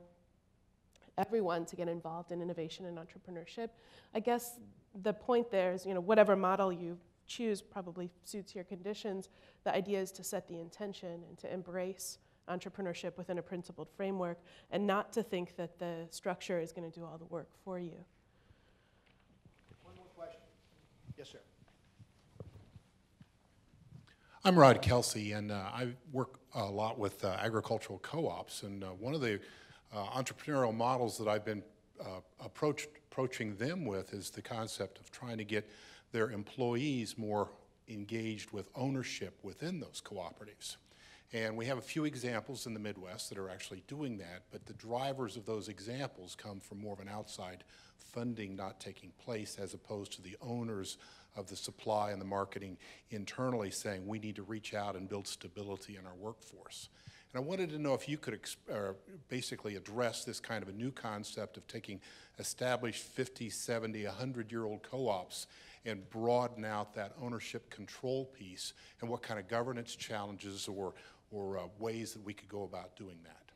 everyone to get involved in innovation and entrepreneurship. I guess the point there is, you know, whatever model you choose probably suits your conditions. The idea is to set the intention and to embrace entrepreneurship within a principled framework and not to think that the structure is going to do all the work for you. One more question. Yes, sir. I'm Rod Kelsey, and I work a lot with agricultural co-ops, and one of the entrepreneurial models that I've been approaching them with is the concept of trying to get their employees more engaged with ownership within those cooperatives. And we have a few examples in the Midwest that are actually doing that, but the drivers of those examples come from more of an outside funding not taking place, as opposed to the owners of the supply and the marketing internally saying we need to reach out and build stability in our workforce. And I wanted to know if you could basically address this kind of a new concept of taking established 50, 70, 100-year-old co-ops and broaden out that ownership control piece, and what kind of governance challenges or ways that we could go about doing that.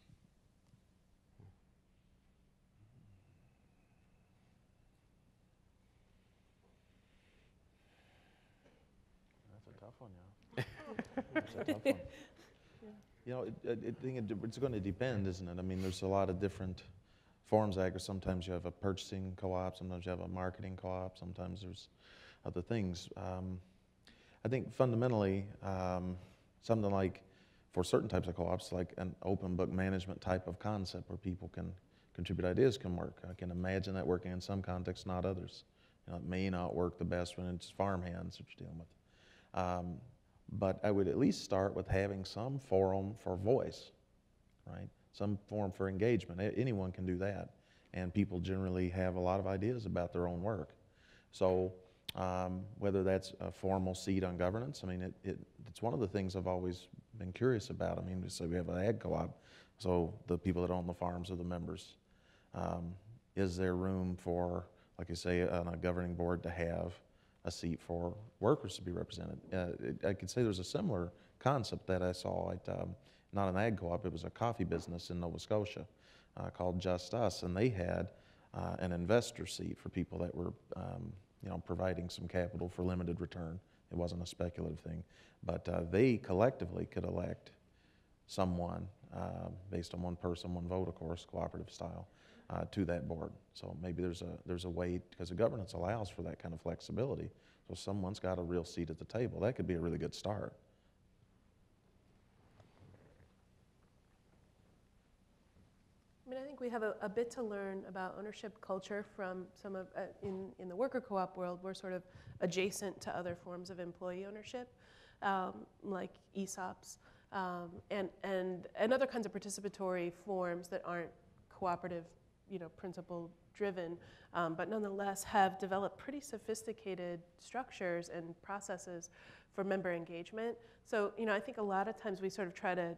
That's a tough one, yeah. That's a tough one. You know, it's going to depend, isn't it? I mean, there's a lot of different forms of agri. Sometimes you have a purchasing co-op, sometimes you have a marketing co-op, sometimes there's other things. I think fundamentally, something like, for certain types of co-ops, like an open book management type of concept where people can contribute ideas can work. I can imagine that working in some contexts, not others. You know, it may not work the best when it's farmhands that you're dealing with. But I would at least start with having some forum for voice, right? Some forum for engagement. Anyone can do that. And people generally have a lot of ideas about their own work. So whether that's a formal seat on governance, I mean, it's one of the things I've always been curious about. I mean, so we have an ag co-op, so the people that own the farms are the members. Is there room for, like I say, on a governing board to have a seat for workers to be represented? I could say there's a similar concept that I saw at, not an ag co-op, it was a coffee business in Nova Scotia called Just Us, and they had an investor seat for people that were you know, providing some capital for limited return. It wasn't a speculative thing, but they collectively could elect someone based on one person, one vote, of course, cooperative style, to that board. So maybe there's a way, because the governance allows for that kind of flexibility. So someone's got a real seat at the table. That could be a really good start. I mean, I think we have a bit to learn about ownership culture from some of, in the worker co-op world, we're sort of adjacent to other forms of employee ownership, like ESOPs, and other kinds of participatory forms that aren't cooperative, you know, principle driven, but nonetheless have developed pretty sophisticated structures and processes for member engagement. So, you know, I think a lot of times we sort of try to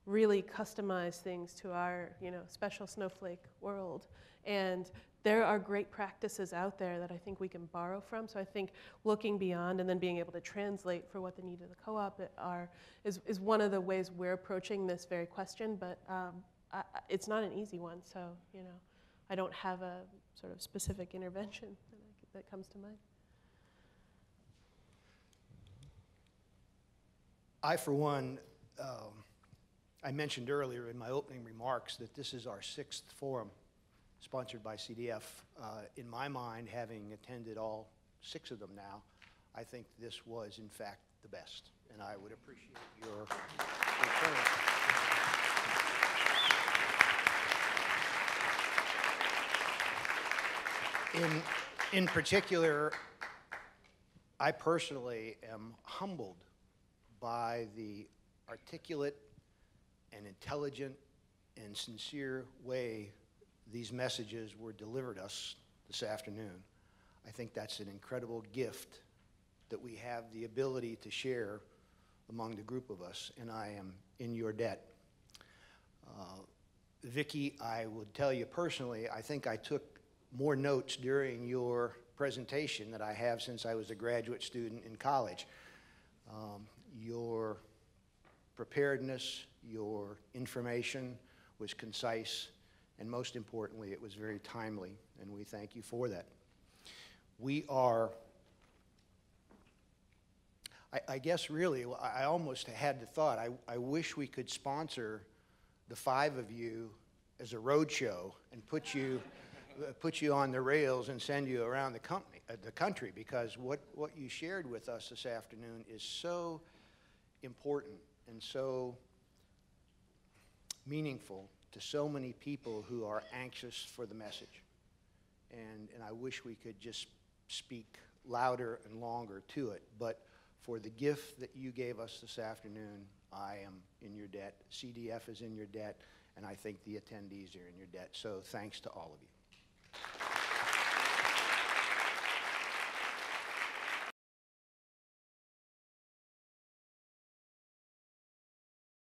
really customize things to our, you know, special snowflake world. And there are great practices out there that I think we can borrow from. So I think looking beyond and then being able to translate for what the needs of the co-op are is one of the ways we're approaching this very question, but it's not an easy one. So, you know, I don't have a sort of specific intervention that comes to mind. I, for one, I mentioned earlier in my opening remarks that this is our 6th forum sponsored by CDF. In my mind, having attended all 6 of them now, I think this was, in fact, the best, and I would appreciate your return. In particular, I personally am humbled by the articulate and intelligent and sincere way these messages were delivered us this afternoon. I think that's an incredible gift that we have the ability to share among the group of us, and I am in your debt. Vicki, I would tell you personally, I think I took more notes during your presentation than I have since I was a graduate student in college. Your preparedness, your information was concise, and most importantly, it was very timely, and we thank you for that. We are, I guess really, I almost had the thought, I wish we could sponsor the 5 of you as a road show and put you on the rails and send you around the country, because what you shared with us this afternoon is so important and so meaningful to so many people who are anxious for the message. and I wish we could just speak louder and longer to it. But for the gift that you gave us this afternoon, I am in your debt. CDF is in your debt, and I think the attendees are in your debt. So thanks to all of you.